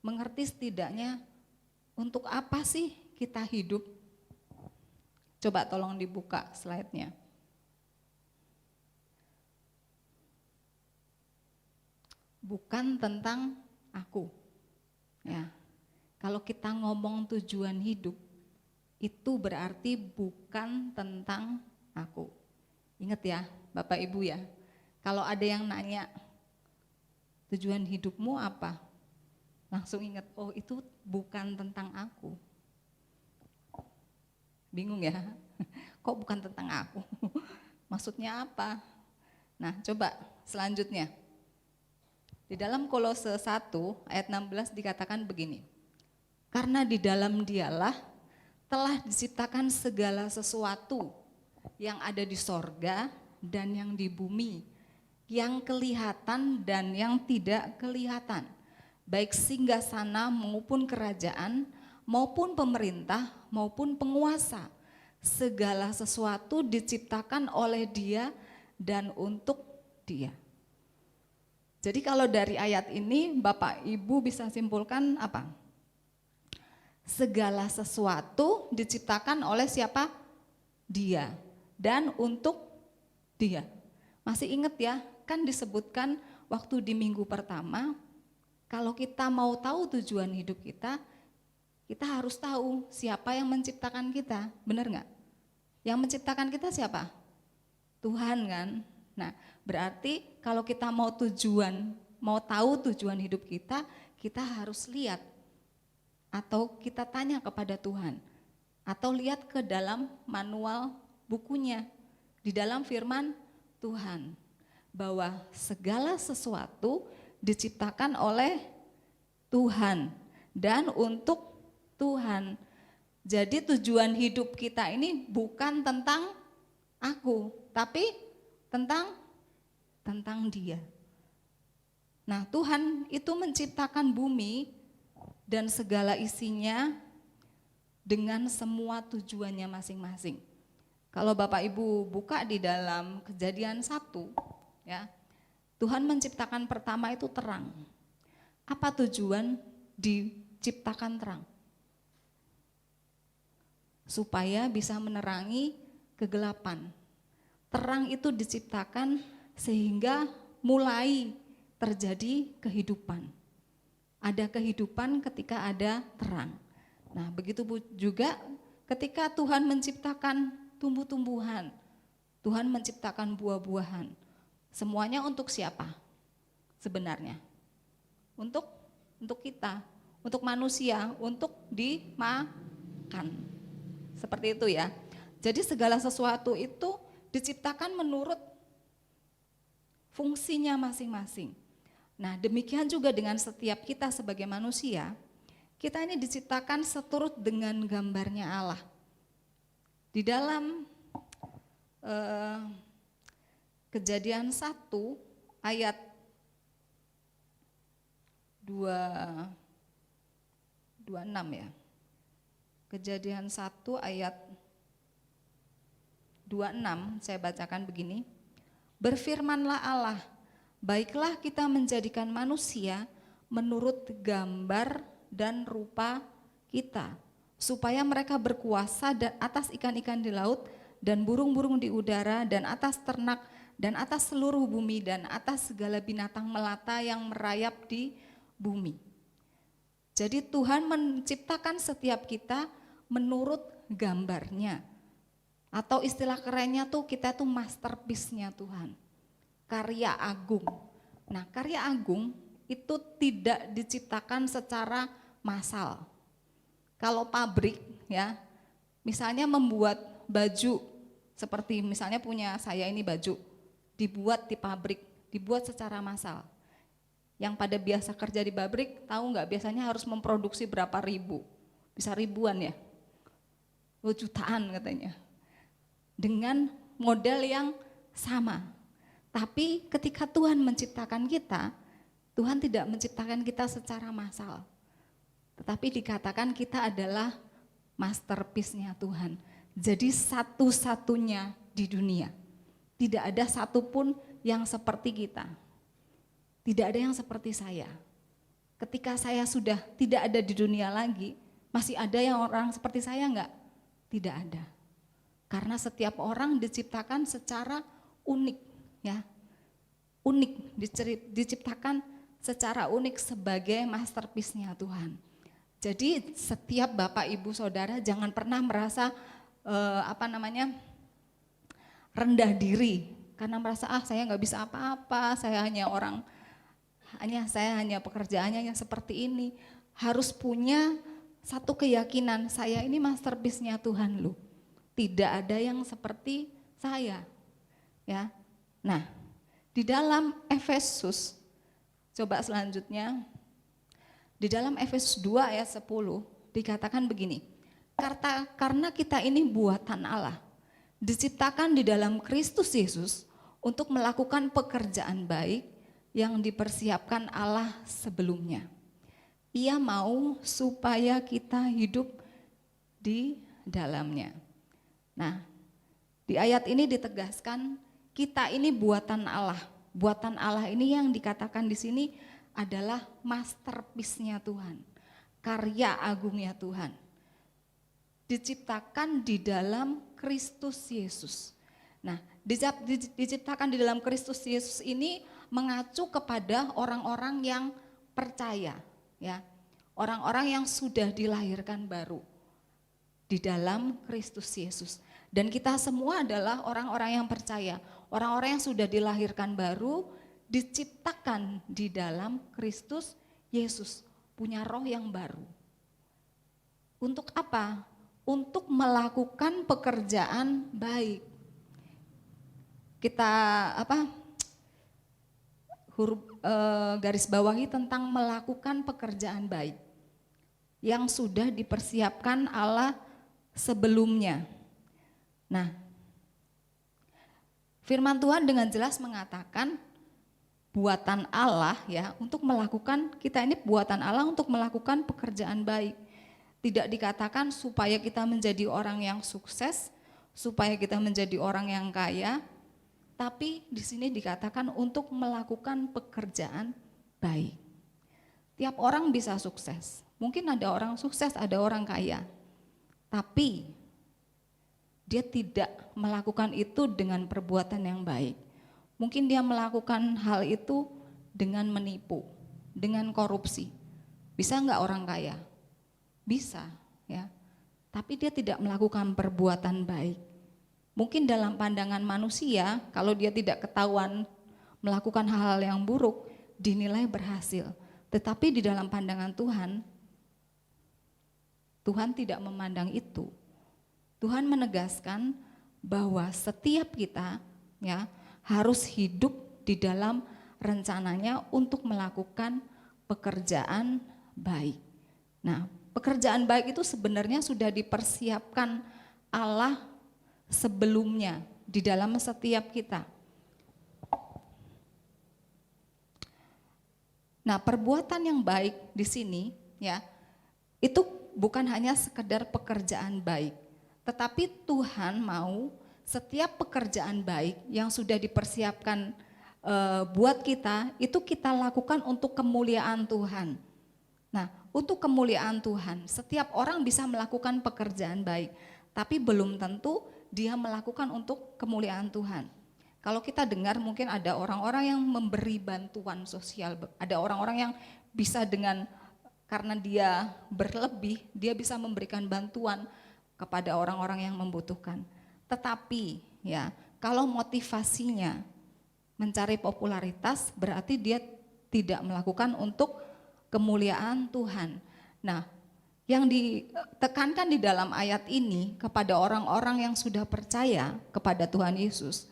Mengerti setidaknya untuk apa sih kita hidup. Coba tolong dibuka slide-nya. Bukan tentang aku. Ya. Kalau kita ngomong tujuan hidup, itu berarti bukan tentang aku. Ingat ya, Bapak Ibu ya. Kalau ada yang nanya, tujuan hidupmu apa? Langsung ingat, itu bukan tentang aku. Bingung ya? Kok bukan tentang aku? Maksudnya apa? Nah, coba selanjutnya. Di dalam Kolose 1 ayat 16 dikatakan begini. Karena di dalam Dialah telah diciptakan segala sesuatu yang ada di sorga dan yang di bumi, yang kelihatan dan yang tidak kelihatan, baik singgasana maupun kerajaan, maupun pemerintah, maupun penguasa. Segala sesuatu diciptakan oleh Dia dan untuk Dia. Jadi kalau dari ayat ini Bapak Ibu bisa simpulkan apa? Segala sesuatu diciptakan oleh siapa? Dia dan untuk Dia. Masih ingat ya, kan disebutkan waktu di minggu pertama, kalau kita mau tahu tujuan hidup kita harus tahu siapa yang menciptakan kita, benar nggak? Yang menciptakan kita siapa? Tuhan kan? Nah, berarti kalau kita mau tahu tujuan hidup kita harus lihat atau kita tanya kepada Tuhan atau lihat ke dalam manual bukunya. Di dalam firman Tuhan, bahwa segala sesuatu diciptakan oleh Tuhan dan untuk Tuhan. Jadi tujuan hidup kita ini bukan tentang aku, tapi tentang Dia. Nah, Tuhan itu menciptakan bumi dan segala isinya dengan semua tujuannya masing-masing. Kalau Bapak Ibu buka di dalam Kejadian 1, ya, Tuhan menciptakan pertama itu terang. Apa tujuan diciptakan terang? Supaya bisa menerangi kegelapan. Terang itu diciptakan sehingga mulai terjadi kehidupan. Ada kehidupan ketika ada terang. Nah, begitu juga ketika Tuhan menciptakan tumbuh-tumbuhan, Tuhan menciptakan buah-buahan. Semuanya untuk siapa? Sebenarnya untuk kita, untuk manusia, untuk dimakan. Seperti itu ya. Jadi segala sesuatu itu diciptakan menurut fungsinya masing-masing. Nah, demikian juga dengan setiap kita sebagai manusia, kita ini diciptakan seturut dengan gambarnya Allah. Di dalam Kejadian 1 ayat 26 ya. Kejadian 1 ayat 26 saya bacakan begini. Berfirmanlah Allah, baiklah kita menjadikan manusia menurut gambar dan rupa kita, supaya mereka berkuasa atas ikan-ikan di laut dan burung-burung di udara dan atas ternak dan atas seluruh bumi dan atas segala binatang melata yang merayap di bumi. Jadi Tuhan menciptakan setiap kita menurut gambarnya. Atau istilah kerennya tuh kita tuh masterpiece-nya Tuhan. Karya agung. Nah, karya agung itu tidak diciptakan secara massal. Kalau pabrik ya, misalnya membuat baju seperti misalnya punya saya ini baju, dibuat di pabrik, dibuat secara massal. Yang pada biasa kerja di pabrik, tahu nggak biasanya harus memproduksi berapa ribu, bisa ribuan ya, jutaan katanya. Dengan model yang sama. Tapi ketika Tuhan menciptakan kita, Tuhan tidak menciptakan kita secara massal. Tetapi dikatakan kita adalah masterpiece-nya Tuhan. Jadi satu-satunya di dunia. Tidak ada satupun yang seperti kita. Tidak ada yang seperti saya. Ketika saya sudah tidak ada di dunia lagi, masih ada yang orang seperti saya enggak? Tidak ada. Karena setiap orang diciptakan secara unik, ya. Unik, diciptakan secara unik sebagai masterpiece-nya Tuhan. Jadi setiap Bapak Ibu Saudara jangan pernah merasa rendah diri karena merasa saya nggak bisa apa-apa, saya hanya pekerjaannya yang seperti ini. Harus punya satu keyakinan, saya ini masterpiece-nya Tuhan loh. Tidak ada yang seperti saya. Ya. Nah, di dalam Efesus, coba selanjutnya, di dalam Efesus 2 ayat 10 dikatakan begini, karena kita ini buatan Allah, diciptakan di dalam Kristus Yesus untuk melakukan pekerjaan baik yang dipersiapkan Allah sebelumnya. Ia mau supaya kita hidup di dalamnya. Nah, di ayat ini ditegaskan kita ini buatan Allah. Buatan Allah ini yang dikatakan di sini adalah masterpiece-nya Tuhan. Karya agungnya Tuhan. Diciptakan di dalam Kristus Yesus. Nah, diciptakan di dalam Kristus Yesus ini mengacu kepada orang-orang yang percaya, ya. Orang-orang yang sudah dilahirkan baru di dalam Kristus Yesus. Dan kita semua adalah orang-orang yang percaya, orang-orang yang sudah dilahirkan baru, diciptakan di dalam Kristus Yesus, punya roh yang baru. Untuk apa? Untuk melakukan pekerjaan baik. kita garis bawahi tentang melakukan pekerjaan baik yang sudah dipersiapkan Allah sebelumnya. Nah, firman Tuhan dengan jelas mengatakan buatan Allah ya untuk melakukan, kita ini buatan Allah untuk melakukan pekerjaan baik. Tidak dikatakan supaya kita menjadi orang yang sukses, supaya kita menjadi orang yang kaya, tapi di sini dikatakan untuk melakukan pekerjaan baik. Tiap orang bisa sukses. Mungkin ada orang sukses, ada orang kaya. Tapi dia tidak melakukan itu dengan perbuatan yang baik. Mungkin dia melakukan hal itu dengan menipu, dengan korupsi. Bisa enggak orang kaya? Bisa, ya. Tapi dia tidak melakukan perbuatan baik. Mungkin dalam pandangan manusia, kalau dia tidak ketahuan melakukan hal-hal yang buruk, dinilai berhasil. Tetapi di dalam pandangan Tuhan, Tuhan tidak memandang itu. Tuhan menegaskan bahwa setiap kita ya harus hidup di dalam rencananya untuk melakukan pekerjaan baik. Nah, pekerjaan baik itu sebenarnya sudah dipersiapkan Allah sebelumnya di dalam setiap kita. Nah, perbuatan yang baik di sini ya, itu bukan hanya sekedar pekerjaan baik, tetapi Tuhan mau setiap pekerjaan baik yang sudah dipersiapkan buat kita, itu kita lakukan untuk kemuliaan Tuhan. Nah, untuk kemuliaan Tuhan, setiap orang bisa melakukan pekerjaan baik, tapi belum tentu dia melakukan untuk kemuliaan Tuhan. Kalau kita dengar mungkin ada orang-orang yang memberi bantuan sosial, ada orang-orang yang bisa karena dia berlebih, dia bisa memberikan bantuan kepada orang-orang yang membutuhkan. Tetapi ya, kalau motivasinya mencari popularitas, berarti dia tidak melakukan untuk kemuliaan Tuhan. Nah, yang ditekankan di dalam ayat ini kepada orang-orang yang sudah percaya kepada Tuhan Yesus,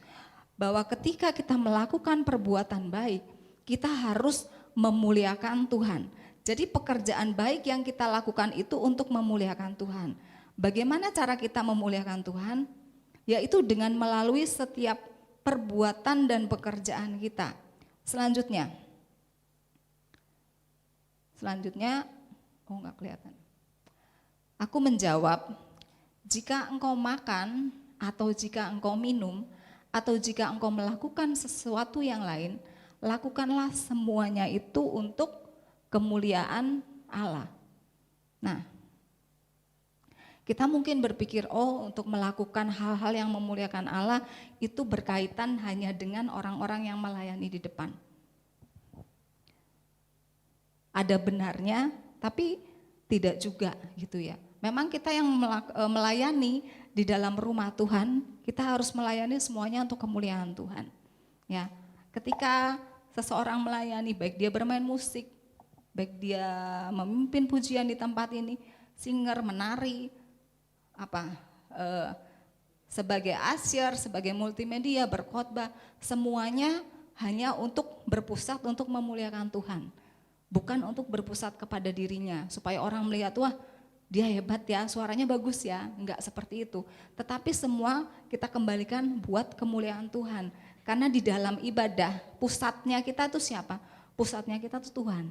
bahwa ketika kita melakukan perbuatan baik, kita harus memuliakan Tuhan. Jadi pekerjaan baik yang kita lakukan itu untuk memuliakan Tuhan. Bagaimana cara kita memuliakan Tuhan? Yaitu dengan melalui setiap perbuatan dan pekerjaan kita. Selanjutnya, oh enggak kelihatan. Aku menjawab, jika engkau makan atau jika engkau minum atau jika engkau melakukan sesuatu yang lain, lakukanlah semuanya itu untuk kemuliaan Allah. Nah, kita mungkin berpikir, oh untuk melakukan hal-hal yang memuliakan Allah itu berkaitan hanya dengan orang-orang yang melayani di depan. Ada benarnya, tapi tidak juga gitu ya. Memang kita yang melayani di dalam rumah Tuhan, kita harus melayani semuanya untuk kemuliaan Tuhan. Ya, ketika seseorang melayani, baik dia bermain musik, baik dia memimpin pujian di tempat ini, singer, menari, sebagai asyir, sebagai multimedia, berkhotbah, semuanya hanya untuk berpusat untuk memuliakan Tuhan. Bukan untuk berpusat kepada dirinya, supaya orang melihat, wah dia hebat ya, suaranya bagus ya, enggak seperti itu. Tetapi semua kita kembalikan buat kemuliaan Tuhan. Karena di dalam ibadah, pusatnya kita itu siapa? Pusatnya kita itu Tuhan.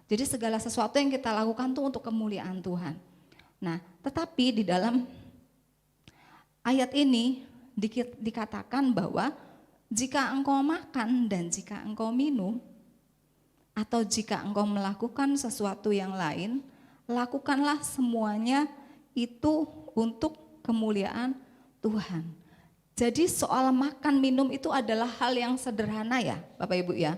Jadi segala sesuatu yang kita lakukan itu untuk kemuliaan Tuhan. Nah, tetapi di dalam ayat ini dikatakan bahwa jika engkau makan dan jika engkau minum, atau jika engkau melakukan sesuatu yang lain, lakukanlah semuanya itu untuk kemuliaan Tuhan. Jadi soal makan minum itu adalah hal yang sederhana ya Bapak Ibu ya.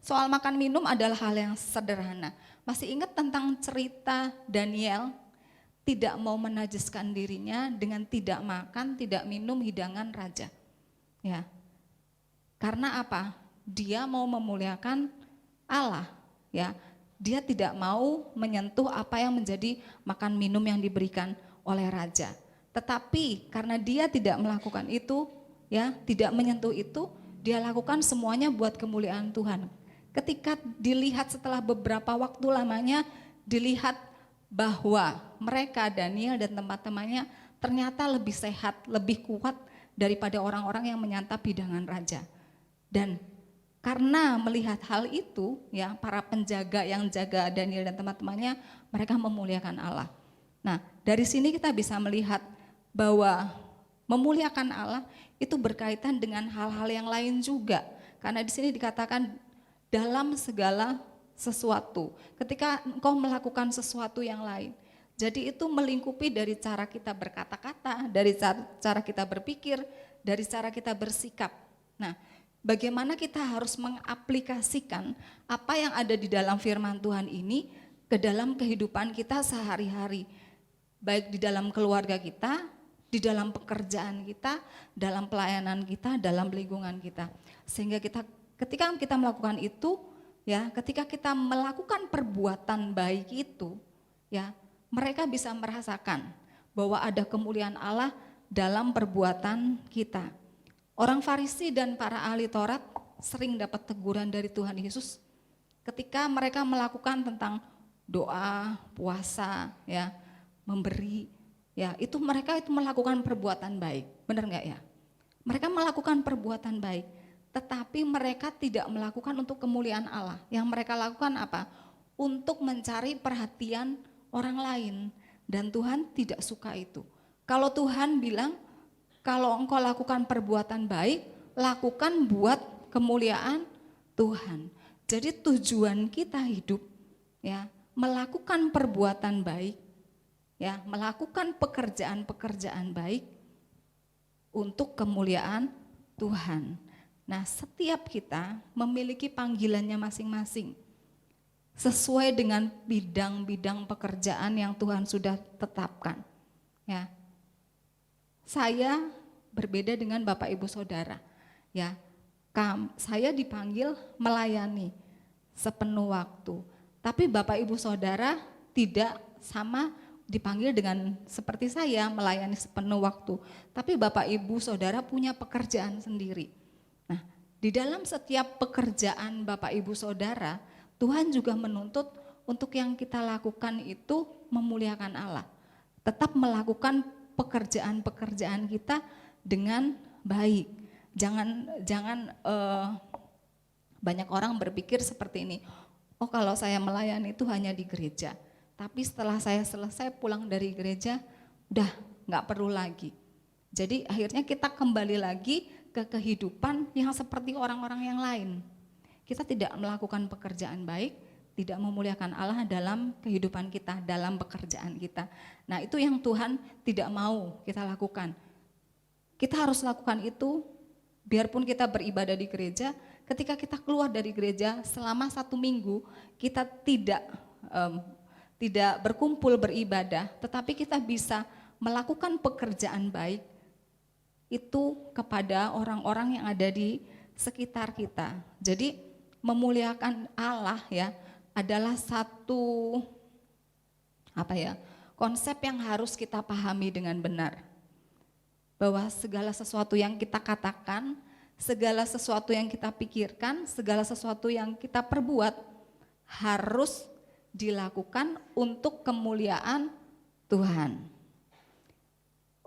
Soal makan minum adalah hal yang sederhana. Masih ingat tentang cerita Daniel tidak mau menajiskan dirinya dengan tidak makan, tidak minum hidangan raja. Ya. Karena apa? Dia mau memuliakan Allah, ya. Dia tidak mau menyentuh apa yang menjadi makan minum yang diberikan oleh raja. Tetapi karena dia tidak melakukan itu, ya, tidak menyentuh itu, dia lakukan semuanya buat kemuliaan Tuhan. Ketika dilihat setelah beberapa waktu lamanya, dilihat bahwa mereka, Daniel dan teman-temannya ternyata lebih sehat, lebih kuat daripada orang-orang yang menyantap hidangan raja. Dan karena melihat hal itu, ya, para penjaga yang jaga Daniel dan teman-temannya, mereka memuliakan Allah. Nah, dari sini kita bisa melihat bahwa memuliakan Allah itu berkaitan dengan hal-hal yang lain juga. Karena di sini dikatakan dalam segala sesuatu. Ketika engkau melakukan sesuatu yang lain. Jadi itu melingkupi dari cara kita berkata-kata, dari cara kita berpikir, dari cara kita bersikap. Nah, bagaimana kita harus mengaplikasikan apa yang ada di dalam firman Tuhan ini ke dalam kehidupan kita sehari-hari. Baik di dalam keluarga kita, di dalam pekerjaan kita, dalam pelayanan kita, dalam lingkungan kita. Sehingga ketika kita melakukan itu, ya, ketika kita melakukan perbuatan baik itu, ya, mereka bisa merasakan bahwa ada kemuliaan Allah dalam perbuatan kita. Orang Farisi dan para ahli Taurat sering dapat teguran dari Tuhan Yesus ketika mereka melakukan tentang doa, puasa, ya, memberi, ya, itu mereka itu melakukan perbuatan baik, benar nggak ya? Mereka melakukan perbuatan baik, tetapi mereka tidak melakukan untuk kemuliaan Allah. Yang mereka lakukan apa? Untuk mencari perhatian orang lain, dan Tuhan tidak suka itu. Kalau Tuhan bilang, kalau engkau lakukan perbuatan baik, lakukan buat kemuliaan Tuhan. Jadi tujuan kita hidup, ya, melakukan perbuatan baik, ya, melakukan pekerjaan-pekerjaan baik untuk kemuliaan Tuhan. Nah, setiap kita memiliki panggilannya masing-masing sesuai dengan bidang-bidang pekerjaan yang Tuhan sudah tetapkan. Ya, saya berbeda dengan Bapak Ibu Saudara. Ya, saya dipanggil melayani sepenuh waktu. Tapi Bapak Ibu Saudara tidak sama dipanggil dengan seperti saya melayani sepenuh waktu. Tapi Bapak Ibu Saudara punya pekerjaan sendiri. Nah, di dalam setiap pekerjaan Bapak Ibu Saudara, Tuhan juga menuntut untuk yang kita lakukan itu memuliakan Allah. Tetap melakukan pekerjaan-pekerjaan kita dengan baik. Jangan banyak orang berpikir seperti ini. Oh, kalau saya melayani itu hanya di gereja. Tapi setelah saya selesai pulang dari gereja, udah nggak perlu lagi. Jadi akhirnya kita kembali lagi ke kehidupan yang seperti orang-orang yang lain. Kita tidak melakukan pekerjaan baik, tidak memuliakan Allah dalam kehidupan kita, dalam pekerjaan kita. Nah, itu yang Tuhan tidak mau kita lakukan. Kita harus lakukan itu, biarpun kita beribadah di gereja, ketika kita keluar dari gereja selama 1 minggu, kita tidak berkumpul beribadah, tetapi kita bisa melakukan pekerjaan baik itu kepada orang-orang yang ada di sekitar kita. Jadi memuliakan Allah, ya, adalah satu konsep yang harus kita pahami dengan benar. Bahwa segala sesuatu yang kita katakan, segala sesuatu yang kita pikirkan, segala sesuatu yang kita perbuat harus dilakukan untuk kemuliaan Tuhan.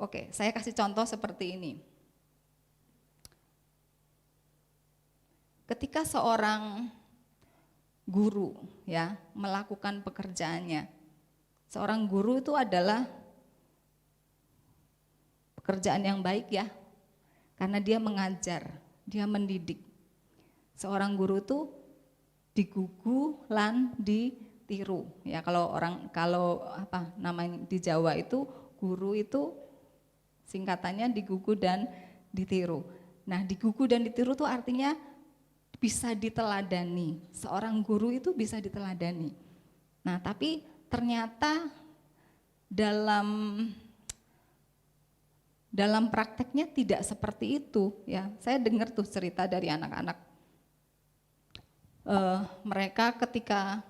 Oke, saya kasih contoh seperti ini. Ketika seorang guru, ya, melakukan pekerjaannya, seorang guru itu adalah pekerjaan yang baik, ya, karena dia mengajar, dia mendidik. Seorang guru itu digugu lan ditiru, ya, kalau namanya di Jawa itu guru itu singkatannya digugu dan ditiru. Nah, digugu dan ditiru itu artinya bisa diteladani. Seorang guru itu bisa diteladani. Nah, tapi ternyata dalam prakteknya tidak seperti itu, ya. Saya dengar tuh cerita dari anak-anak. Mereka ketika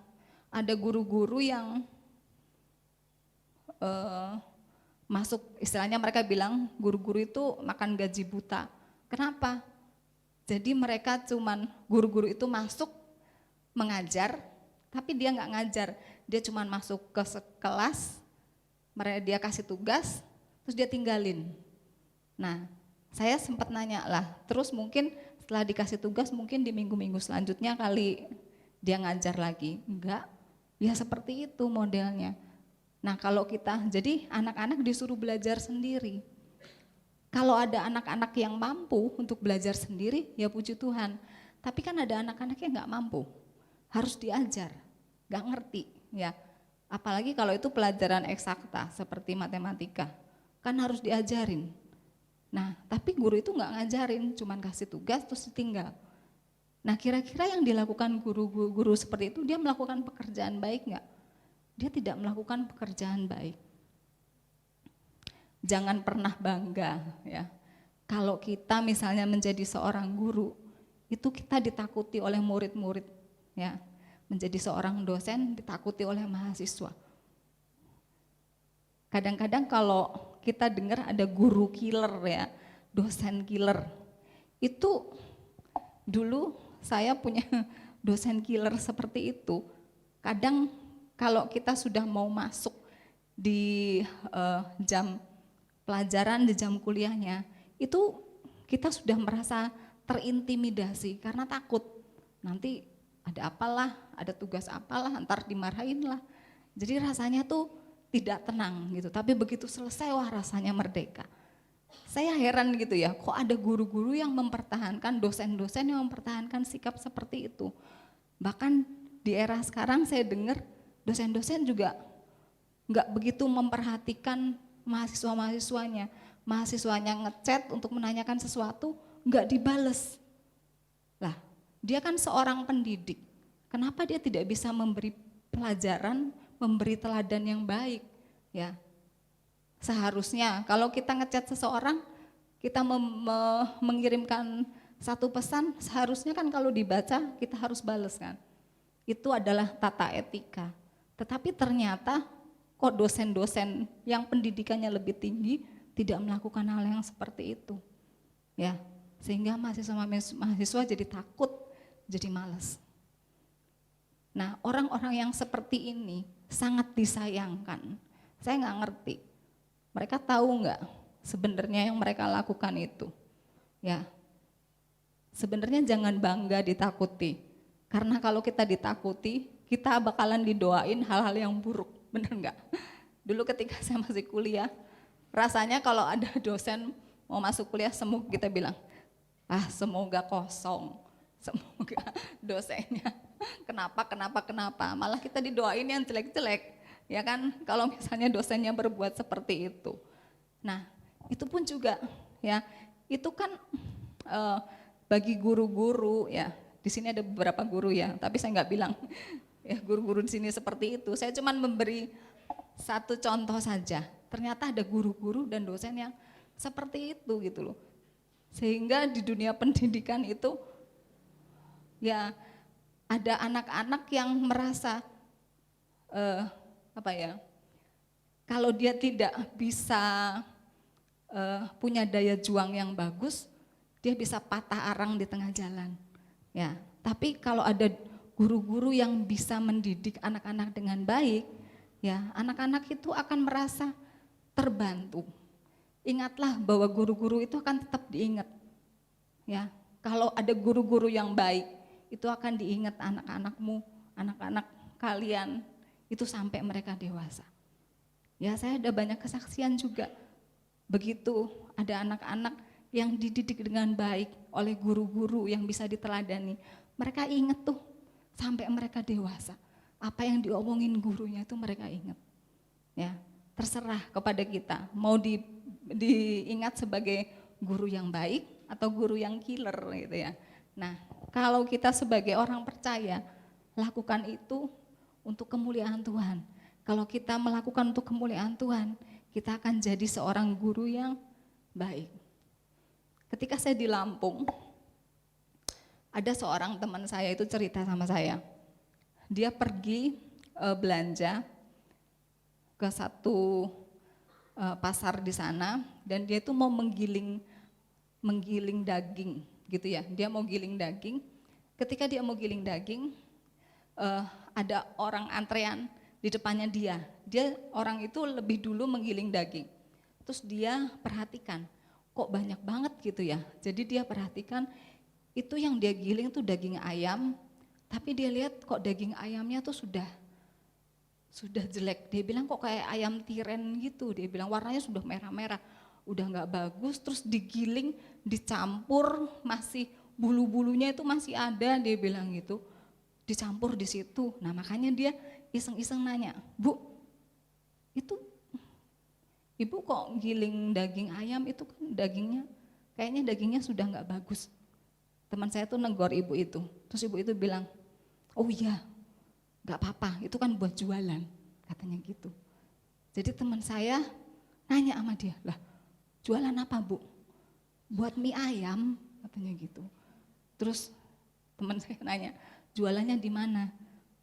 ada guru-guru yang masuk, istilahnya mereka bilang guru-guru itu makan gaji buta. Kenapa? Jadi mereka cuman, guru-guru itu masuk mengajar, tapi dia nggak ngajar. Dia cuman masuk ke kelas, dia kasih tugas, terus dia tinggalin. Nah, saya sempat nanya lah, terus mungkin setelah dikasih tugas mungkin di minggu-minggu selanjutnya kali dia ngajar lagi. Enggak, ya seperti itu modelnya. Nah kalau kita, jadi anak-anak disuruh belajar sendiri. Kalau ada anak-anak yang mampu untuk belajar sendiri, ya puji Tuhan. Tapi kan ada anak-anak yang nggak mampu, harus diajar, nggak ngerti, ya. Apalagi kalau itu pelajaran eksakta seperti matematika, kan harus diajarin. Nah, tapi guru itu nggak ngajarin, cuman kasih tugas terus ditinggal. Nah, kira-kira yang dilakukan guru-guru seperti itu, dia melakukan pekerjaan baik nggak? Dia tidak melakukan pekerjaan baik. Jangan pernah bangga, ya. Kalau kita misalnya menjadi seorang guru, itu kita ditakuti oleh murid-murid, ya. Menjadi seorang dosen ditakuti oleh mahasiswa. Kadang-kadang kalau kita dengar ada guru killer, ya, dosen killer. Itu dulu saya punya dosen killer seperti itu. Kadang kalau kita sudah mau masuk di jam pelajaran, di jam kuliahnya, itu kita sudah merasa terintimidasi karena takut nanti ada apalah, ada tugas apalah, ntar dimarahin lah. Jadi rasanya tuh tidak tenang gitu, tapi begitu selesai wah rasanya merdeka. Saya heran gitu ya, kok ada guru-guru yang mempertahankan, dosen-dosen yang mempertahankan sikap seperti itu. Bahkan di era sekarang saya dengar dosen-dosen juga nggak begitu memperhatikan mahasiswa-mahasiswanya. Mahasiswanya ngechat untuk menanyakan sesuatu, nggak dibales. Lah, dia kan seorang pendidik. Kenapa dia tidak bisa memberi pelajaran, memberi teladan yang baik? Ya, seharusnya kalau kita ngechat seseorang, kita mengirimkan satu pesan, seharusnya kan kalau dibaca kita harus bales kan. Itu adalah tata etika. Tetapi ternyata kok dosen-dosen yang pendidikannya lebih tinggi tidak melakukan hal yang seperti itu. Ya, sehingga mahasiswa jadi takut, jadi malas. Nah, orang-orang yang seperti ini sangat disayangkan. Saya nggak ngerti. Mereka tahu nggak sebenarnya yang mereka lakukan itu? Ya, sebenarnya jangan bangga ditakuti. Karena kalau kita ditakuti, kita bakalan didoain hal-hal yang buruk, bener nggak? Dulu ketika saya masih kuliah, rasanya kalau ada dosen mau masuk kuliah semua kita bilang, semoga kosong, semoga dosennya kenapa, malah kita didoain yang jelek-jelek, ya kan? Kalau misalnya dosennya berbuat seperti itu. Nah, itu pun juga, ya, itu kan bagi guru-guru, ya. Di sini ada beberapa guru ya, tapi saya nggak bilang ya guru-guru di sini seperti itu. Saya cuma memberi satu contoh saja. Ternyata ada guru-guru dan dosen yang seperti itu gitu loh. Sehingga di dunia pendidikan itu ya ada anak-anak yang merasa kalau dia tidak bisa punya daya juang yang bagus, dia bisa patah arang di tengah jalan. Ya, tapi kalau ada guru-guru yang bisa mendidik anak-anak dengan baik, ya anak-anak itu akan merasa terbantu. Ingatlah bahwa guru-guru itu akan tetap diingat. Ya, kalau ada guru-guru yang baik, itu akan diingat anak-anakmu, anak-anak kalian itu sampai mereka dewasa. Ya, saya ada banyak kesaksian juga. Begitu ada anak-anak yang dididik dengan baik oleh guru-guru yang bisa diteladani. Mereka ingat tuh sampai mereka dewasa. Apa yang diomongin gurunya itu mereka ingat. Ya, terserah kepada kita mau diingat sebagai guru yang baik atau guru yang killer gitu ya. Nah, kalau kita sebagai orang percaya lakukan itu untuk kemuliaan Tuhan. Kalau kita melakukan untuk kemuliaan Tuhan, kita akan jadi seorang guru yang baik. Ketika saya di Lampung, ada seorang teman saya itu cerita sama saya. Dia pergi belanja ke satu pasar di sana dan dia itu mau menggiling menggiling daging gitu ya. Dia mau giling daging. Ketika dia mau giling daging, ada orang antrean di depannya dia. Orang itu lebih dulu menggiling daging. Terus dia perhatikan, kok banyak banget gitu ya. Jadi dia perhatikan itu yang dia giling tuh daging ayam, tapi dia lihat kok daging ayamnya tuh sudah jelek. Dia bilang kok kayak ayam tiren gitu. Dia bilang warnanya sudah merah-merah, udah nggak bagus. Terus digiling, dicampur, masih bulu-bulunya itu masih ada. Dia bilang gitu, dicampur di situ. Nah makanya dia iseng-iseng nanya, Bu, itu Ibu kok giling daging ayam itu kan kayaknya dagingnya sudah nggak bagus. Teman saya tuh negor ibu itu. Terus ibu itu bilang, oh iya, nggak apa-apa, itu kan buat jualan, katanya gitu. Jadi teman saya nanya sama dia, lah jualan apa Bu? Buat mie ayam, katanya gitu. Terus teman saya nanya, jualannya di mana?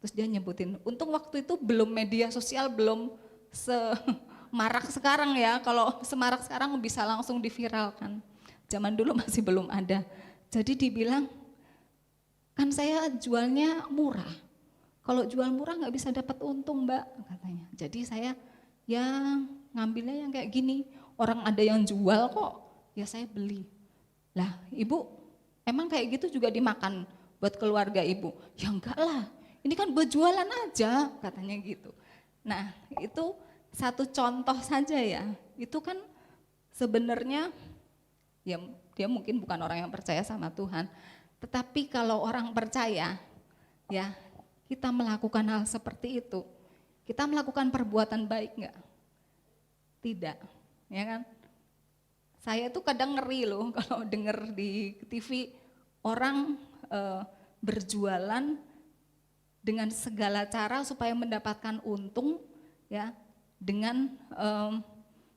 Terus dia nyebutin, untung waktu itu belum media sosial, belum semarak sekarang ya. Kalau semarak sekarang bisa langsung diviralkan. Zaman dulu masih belum ada. Jadi dibilang, kan saya jualnya murah. Kalau jual murah nggak bisa dapat untung Mbak, katanya. Jadi saya ya ngambilnya yang kayak gini. Orang ada yang jual kok, ya saya beli. Lah Ibu, emang kayak gitu juga dimakan buat keluarga Ibu? Ya enggak lah, ini kan buat jualan aja, katanya gitu. Nah itu satu contoh saja ya, itu kan sebenarnya ya dia mungkin bukan orang yang percaya sama Tuhan, tetapi kalau orang percaya ya kita melakukan hal seperti itu, kita melakukan perbuatan baik enggak? Tidak, ya kan? Saya tuh kadang ngeri loh kalau denger di TV orang berjualan dengan segala cara supaya mendapatkan untung ya, dengan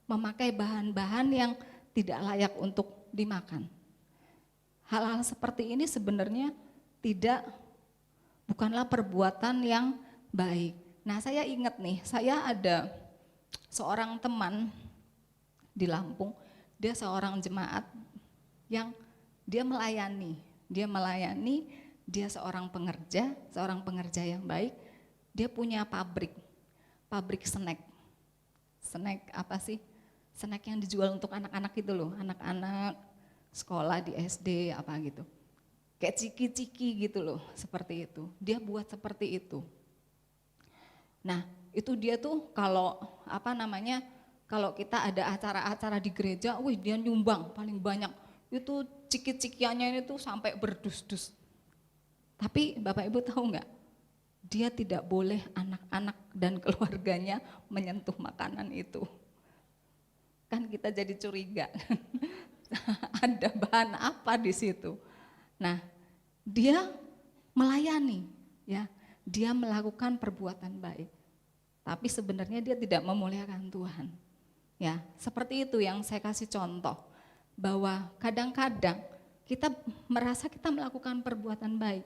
memakai bahan-bahan yang tidak layak untuk dimakan. Hal-hal seperti ini sebenarnya bukanlah perbuatan yang baik. Nah saya ingat nih, saya ada seorang teman di Lampung, dia seorang jemaat yang dia melayani, dia seorang pengerja yang baik. Dia punya pabrik snack apa sih? Snack yang dijual untuk anak-anak itu loh, anak-anak sekolah di SD apa gitu. Kayak ciki-ciki gitu loh, seperti itu. Dia buat seperti itu. Nah, itu dia tuh kalau kita ada acara-acara di gereja, wih dia nyumbang paling banyak. Itu ciki-cikiannya ini tuh sampai berdus-dus. Tapi Bapak Ibu tahu enggak? Dia tidak boleh anak-anak dan keluarganya menyentuh makanan itu. Kan kita jadi curiga. Ada bahan apa di situ? Nah, dia melayani ya. Dia melakukan perbuatan baik. Tapi sebenarnya dia tidak memuliakan Tuhan. Ya, seperti itu yang saya kasih contoh. Bahwa kadang-kadang kita merasa kita melakukan perbuatan baik,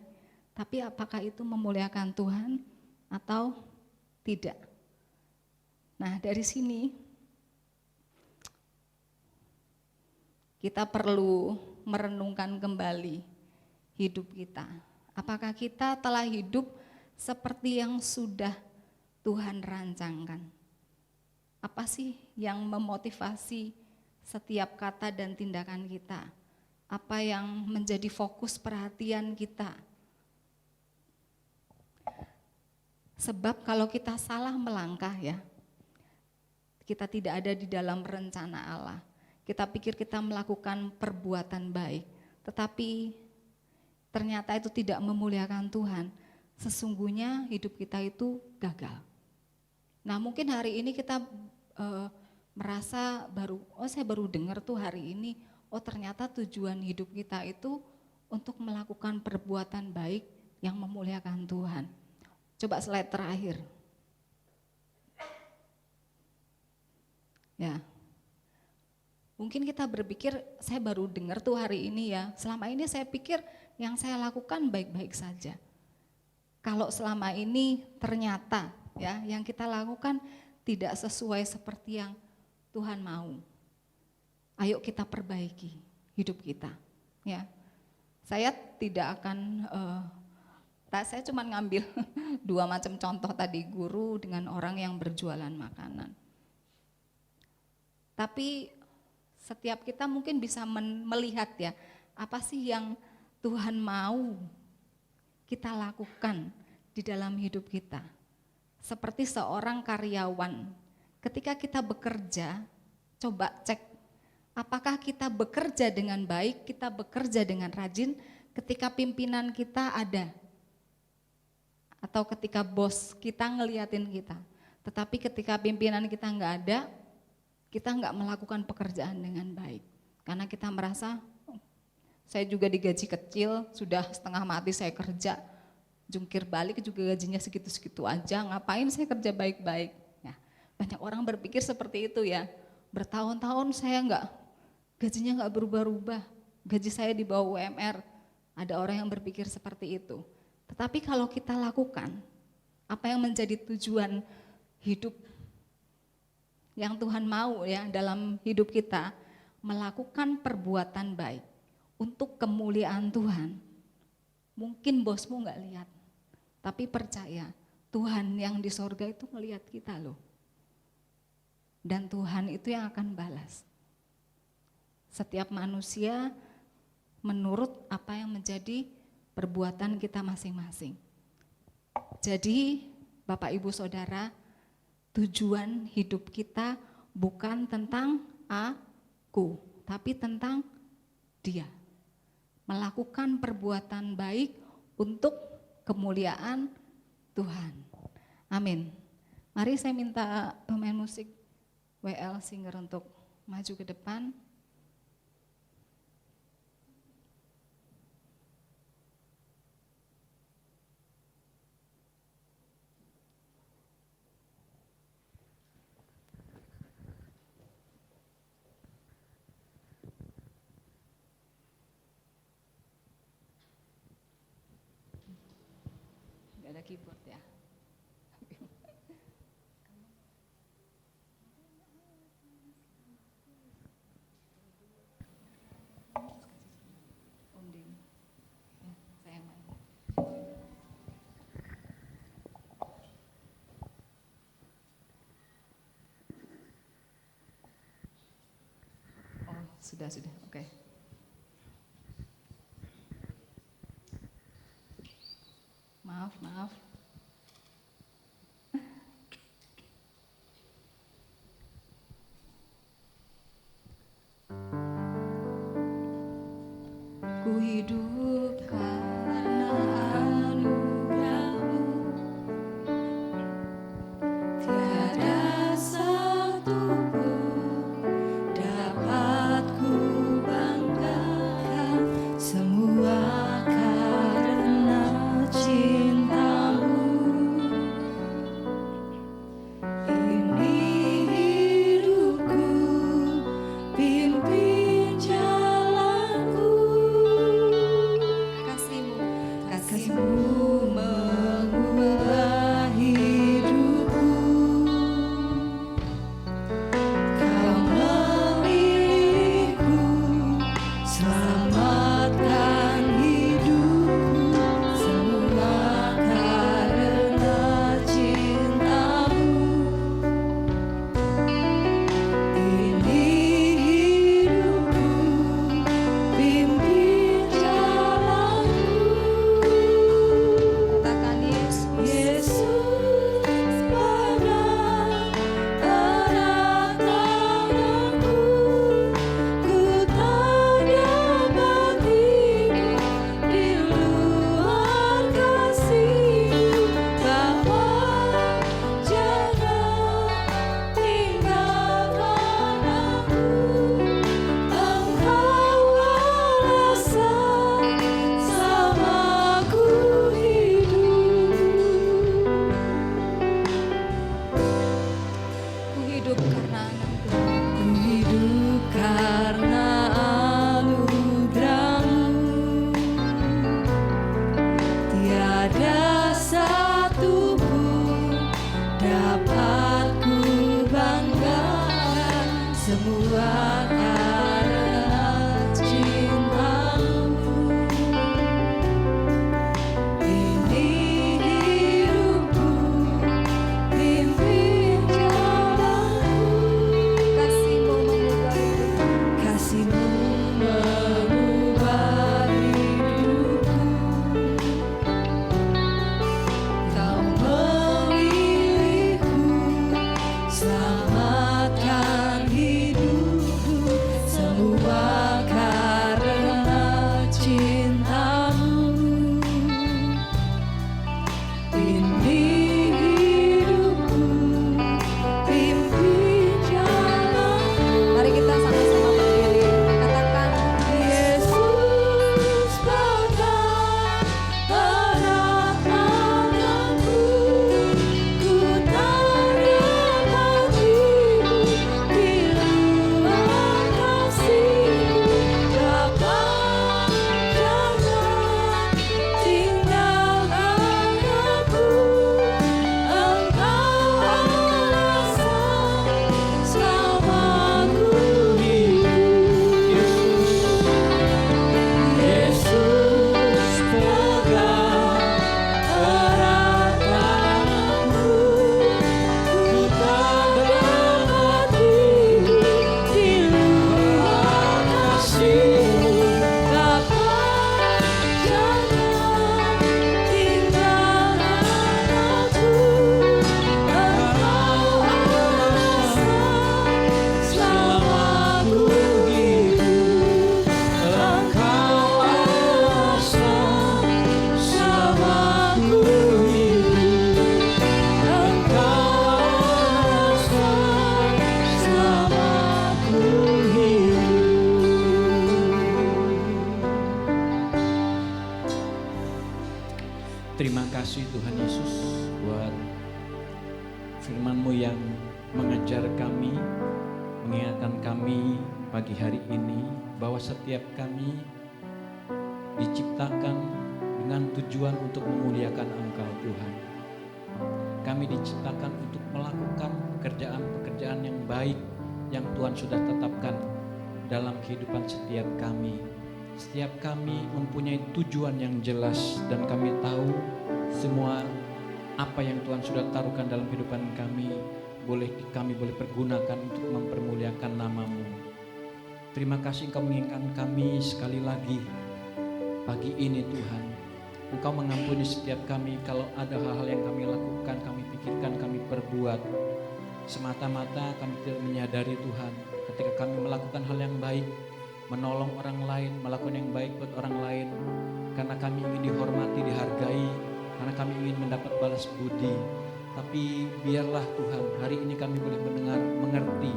tapi apakah itu memuliakan Tuhan atau tidak? Nah dari sini kita perlu merenungkan kembali hidup kita. Apakah kita telah hidup seperti yang sudah Tuhan rancangkan? Apa sih yang memotivasi setiap kata dan tindakan kita? Apa yang menjadi fokus perhatian kita? Sebab kalau kita salah melangkah ya, kita tidak ada di dalam rencana Allah. Kita pikir kita melakukan perbuatan baik, tetapi ternyata itu tidak memuliakan Tuhan. Sesungguhnya hidup kita itu gagal. Nah mungkin hari ini kita merasa saya baru dengar tuh hari ini, oh ternyata tujuan hidup kita itu untuk melakukan perbuatan baik yang memuliakan Tuhan. Coba slide terakhir. Ya, mungkin kita berpikir saya baru dengar tuh hari ini ya, selama ini saya pikir yang saya lakukan baik-baik saja. Kalau selama ini ternyata ya yang kita lakukan tidak sesuai seperti yang Tuhan mau. Ayo kita perbaiki hidup kita. Ya, saya tidak akan, saya cuma ngambil 2 macam contoh tadi, guru dengan orang yang berjualan makanan. Tapi setiap kita mungkin bisa melihat ya, apa sih yang Tuhan mau kita lakukan di dalam hidup kita. Seperti seorang karyawan, ketika kita bekerja, coba cek apakah kita bekerja dengan baik, kita bekerja dengan rajin ketika pimpinan kita ada. Atau ketika bos kita ngeliatin kita. Tetapi ketika pimpinan kita nggak ada, kita nggak melakukan pekerjaan dengan baik. Karena kita merasa, saya juga digaji kecil, sudah setengah mati saya kerja, jungkir balik juga gajinya segitu-segitu aja, ngapain saya kerja baik-baik. Ya, banyak orang berpikir seperti itu ya, bertahun-tahun saya gajinya nggak berubah-ubah, gaji saya di bawah UMR, ada orang yang berpikir seperti itu. Tetapi kalau kita lakukan, apa yang menjadi tujuan hidup yang Tuhan mau ya dalam hidup kita, melakukan perbuatan baik untuk kemuliaan Tuhan. Mungkin bosmu nggak lihat, tapi percaya Tuhan yang di sorga itu melihat kita loh. Dan Tuhan itu yang akan balas. Setiap manusia menurut apa yang menjadi perbuatan kita masing-masing. Jadi Bapak Ibu Saudara, tujuan hidup kita bukan tentang aku, tapi tentang Dia. Melakukan perbuatan baik untuk kemuliaan Tuhan. Amin. Mari saya minta pemain musik WL Singer untuk maju ke depan. Ada keyboard ya. Unding. Ya, saya main. Oh, sudah, oke. Maaf. Ku hidup karena anugerah-Mu, tiada satu pun dapat ku banggakan, semua karena cinta-Mu. Ini hidupku, pimpin jalanku. Terima kasih Tuhan Yesus buat firman-Mu yang mengajar kami, mengingatkan kami pagi hari ini bahwa setiap kami diciptakan dengan tujuan untuk memuliakan Engkau Tuhan. Kami diciptakan untuk melakukan pekerjaan-pekerjaan yang baik yang Tuhan sudah tetapkan dalam kehidupan setiap kami. Setiap kami mempunyai tujuan yang jelas dan kami tahu semua apa yang Tuhan sudah taruhkan dalam kehidupan kami kami boleh pergunakan untuk mempermuliakan nama-Mu. Terima kasih Engkau mengingatkan kami sekali lagi pagi ini Tuhan. Engkau mengampuni setiap kami kalau ada hal-hal yang kami lakukan, kami pikirkan, kami perbuat semata-mata kami tidak menyadari Tuhan. Ketika kami melakukan hal yang baik, menolong orang lain, melakukan yang baik buat orang lain, karena kami ingin dihormati, dihargai, karena kami ingin mendapat balas budi. Tapi biarlah Tuhan, hari ini kami boleh mengerti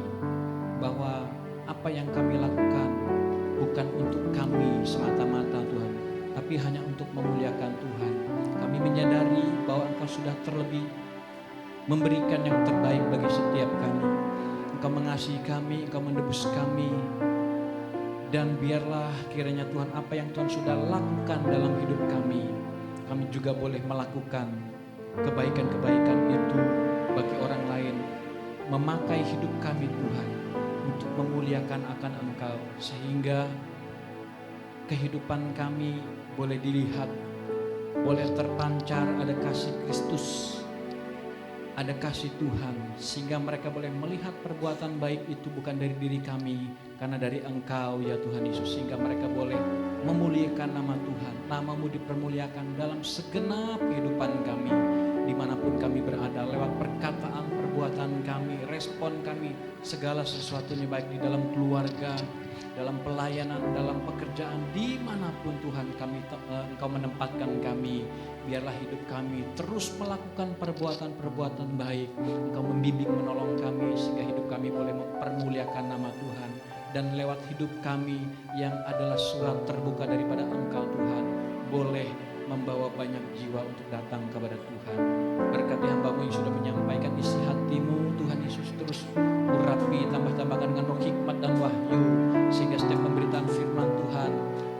bahwa apa yang kami lakukan bukan untuk kami semata-mata Tuhan, tapi hanya untuk memuliakan Tuhan. Kami menyadari bahwa Engkau sudah terlebih memberikan yang terbaik bagi setiap kami. Engkau mengasihi kami, Engkau menebus kami. Dan biarlah kiranya Tuhan apa yang Tuhan sudah lakukan dalam hidup kami juga boleh melakukan kebaikan-kebaikan itu bagi orang lain. Memakai hidup kami Tuhan untuk memuliakan akan Engkau, sehingga kehidupan kami boleh dilihat, boleh terpancar ada kasih Kristus, ada kasih Tuhan, sehingga mereka boleh melihat perbuatan baik itu bukan dari diri kami, karena dari Engkau ya Tuhan Yesus, sehingga mereka boleh memuliakan nama Tuhan. Nama-Mu dipermuliakan dalam segenap kehidupan kami, dimanapun kami berada, lewat perkataan, perbuatan kami, respon kami, segala sesuatunya baik di dalam keluarga, dalam pelayanan, dalam pekerjaan, dimanapun Tuhan Engkau menempatkan kami. Biarlah hidup kami terus melakukan perbuatan-perbuatan baik. Engkau membimbing, menolong kami, sehingga hidup kami boleh mempermuliakan nama Tuhan. Dan lewat hidup kami yang adalah surat terbuka daripada Engkau Tuhan, boleh membawa banyak jiwa untuk datang kepada Tuhan. Berkati hamba-Mu yang sudah menyampaikan isi hati-Mu Tuhan Yesus, terus urapi, tambah-tambahkan dengan roh hikmat dan wahyu, sehingga setiap pemberitaan firman Tuhan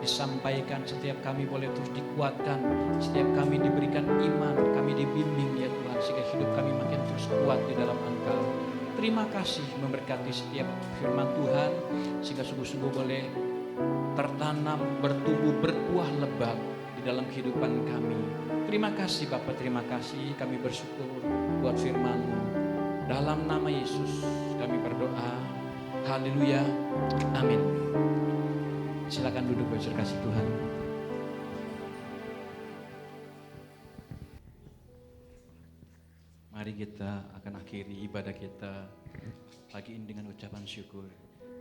disampaikan, setiap kami boleh terus dikuatkan, setiap kami diberikan iman, kami dibimbing ya Tuhan, sehingga hidup kami makin terus kuat di dalam Engkau. Terima kasih memberkati setiap firman Tuhan, sehingga sungguh-sungguh boleh tertanam, bertumbuh, berbuah lebat di dalam kehidupan kami. Terima kasih Bapak, terima kasih, kami bersyukur buat firman-Mu. Dalam nama Yesus kami berdoa, haleluya, amin. Silakan duduk, belajar kasih Tuhan. Mari kita akan akhiri ibadah kita pagi ini dengan ucapan syukur.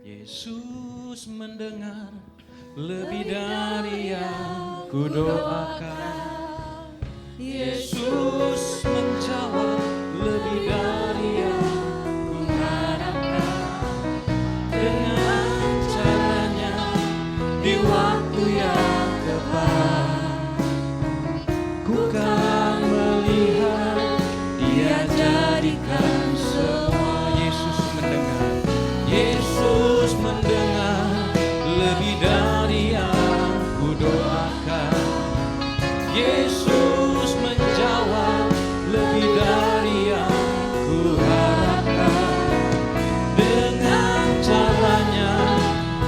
Yesus mendengar lebih dari yang kudoakan. Yesus menjawab lebih dari yang kuharapkan. Dengan caranya di waktu yang tepat, ku kan melihat Dia jadikan semua. Yesus mendengar, Yesus mendengar lebih dari yang kudoakan. Yesus menjawab lebih dari yang kuharapkan. Dengan caranya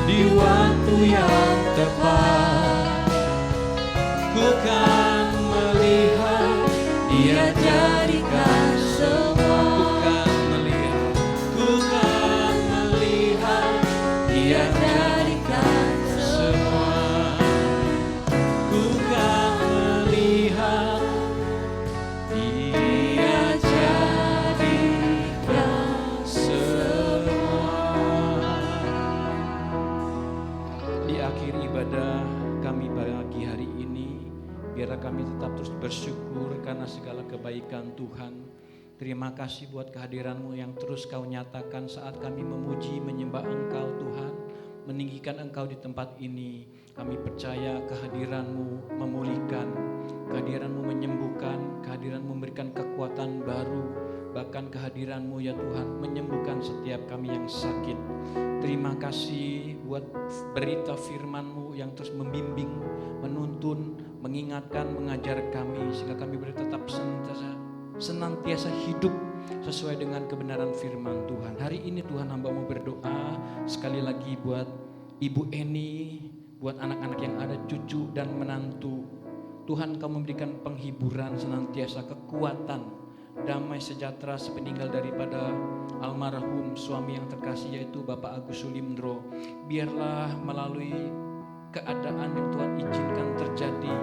di waktu yang tepat, ku kan melihat Dia jadikan semua. Ku kan melihat Dia jadikan semua. Ku kan melihat Dia jadikan semua. Di akhir ibadah kami pagi hari ini, biarlah kami tetap terus bersyukur karena segala kebaikan Tuhan. Terima kasih buat kehadiran-Mu yang terus Kau nyatakan saat kami memuji menyembah Engkau Tuhan, meninggikan Engkau di tempat ini. Kami percaya kehadiran-Mu memulihkan, kehadiran-Mu menyembuhkan, kehadiran-Mu memberikan kekuatan baru, bahkan kehadiran-Mu ya Tuhan menyembuhkan setiap kami yang sakit. Terima kasih buat berita firman-Mu yang terus membimbing, menuntun, mengingatkan, mengajar kami sehingga kami boleh tetap senantiasa hidup sesuai dengan kebenaran firman Tuhan. Hari ini Tuhan, hamba-Mu berdoa sekali lagi buat Ibu Eni, buat anak-anak yang ada, cucu dan menantu. Tuhan, Kau memberikan penghiburan senantiasa, kekuatan, damai sejahtera sepeninggal daripada almarhum suami yang terkasih yaitu Bapak Agus Sulimdro. Biarlah melalui keadaan yang Tuhan izinkan terjadi,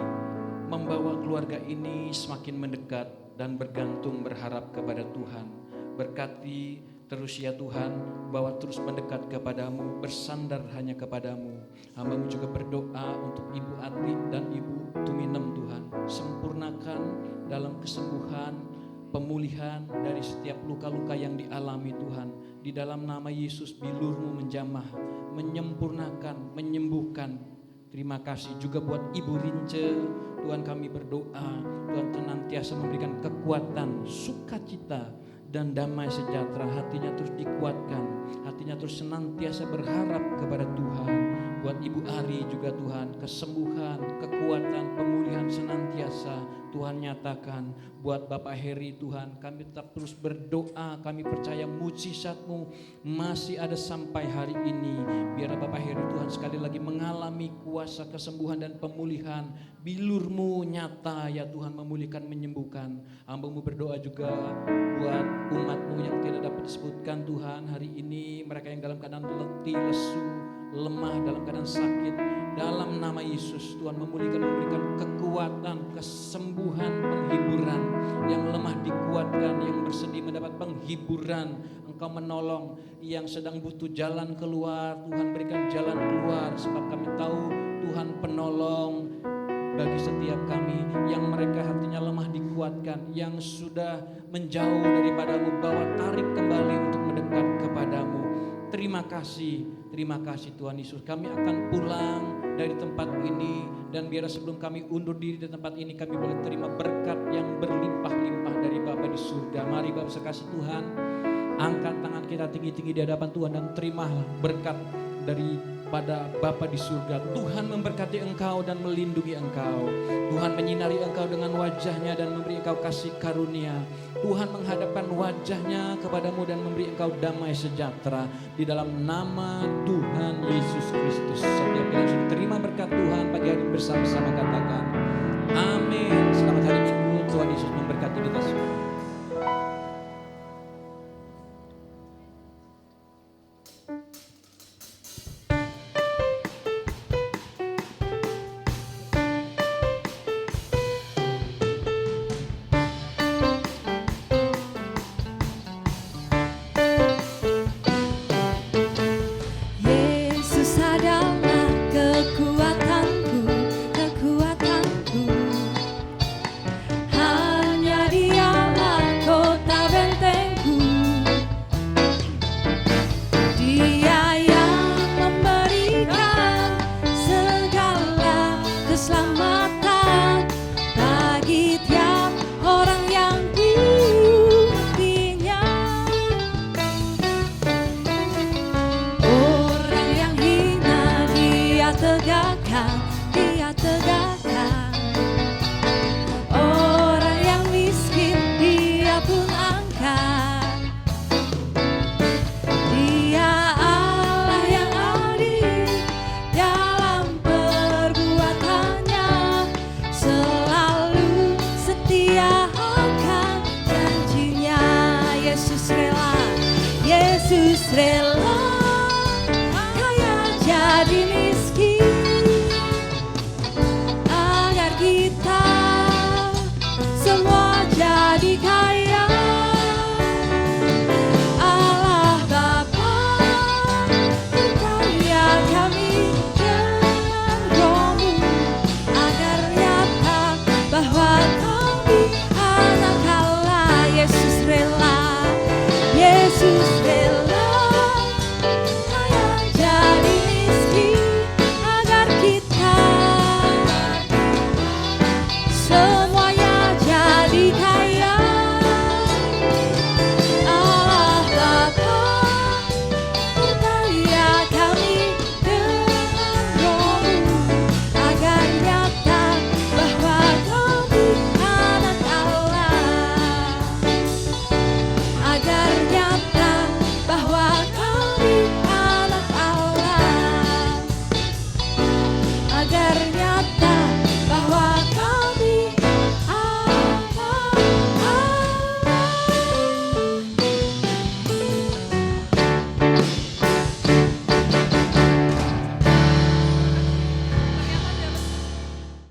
membawa keluarga ini semakin mendekat dan bergantung berharap kepada Tuhan. Berkati terus ya Tuhan, bawa terus mendekat kepadamu, bersandar hanya kepadamu. Hamba-Mu juga berdoa untuk Ibu Ati dan Ibu Tuminem Tuhan. Sempurnakan dalam kesembuhan, pemulihan dari setiap luka-luka yang dialami Tuhan. Di dalam nama Yesus bilur-Mu menjamah, menyempurnakan, menyembuhkan. Terima kasih juga buat Ibu Rince. Tuhan, kami berdoa Tuhan senantiasa memberikan kekuatan, sukacita dan damai sejahtera. Hatinya terus dikuatkan, hatinya terus senantiasa berharap kepada Tuhan. Buat Ibu Ari juga Tuhan, kesembuhan, kekuatan, pemulihan senantiasa Tuhan nyatakan. Buat Bapak Heri Tuhan, kami tetap terus berdoa, kami percaya mujizat-Mu masih ada sampai hari ini. Biar Bapak Heri Tuhan sekali lagi mengalami kuasa kesembuhan dan pemulihan. Bilur-Mu nyata ya Tuhan, memulihkan, menyembuhkan. Hamba-Mu berdoa juga buat umat-Mu yang tidak dapat disebutkan Tuhan hari ini, mereka yang dalam keadaan letih, lesu, lemah, dalam keadaan sakit. Dalam nama Yesus Tuhan memulihkan, memberikan kekuatan, kesembuhan, penghiburan. Yang lemah dikuatkan, yang bersedih mendapat penghiburan. Engkau menolong yang sedang butuh jalan keluar, Tuhan berikan jalan keluar. Sebab kami tahu Tuhan penolong bagi setiap kami. Yang mereka hatinya lemah dikuatkan, yang sudah menjauh daripada-Mu bawa tarik kembali untuk mendekat kepadamu. Terima kasih Tuhan Yesus. Kami akan pulang dari tempat ini, dan biar sebelum kami undur diri di tempat ini, kami boleh terima berkat yang berlimpah-limpah dari Bapa di surga. Mari Bapak sekasih Tuhan, angkat tangan kita tinggi-tinggi di hadapan Tuhan dan terima berkat daripada Bapa di surga. Tuhan memberkati engkau dan melindungi engkau. Tuhan menyinari engkau dengan wajahnya dan memberi engkau kasih karunia. Tuhan menghadapkan wajahnya kepadamu dan memberi engkau damai sejahtera. Di dalam nama Tuhan Yesus Kristus. Setiap yang sudah terima berkat Tuhan pagi hari bersama-sama katakan amin. Selamat hari Minggu. Tuhan Yesus memberkati kita semua. tegakkan, Dia tegakkan.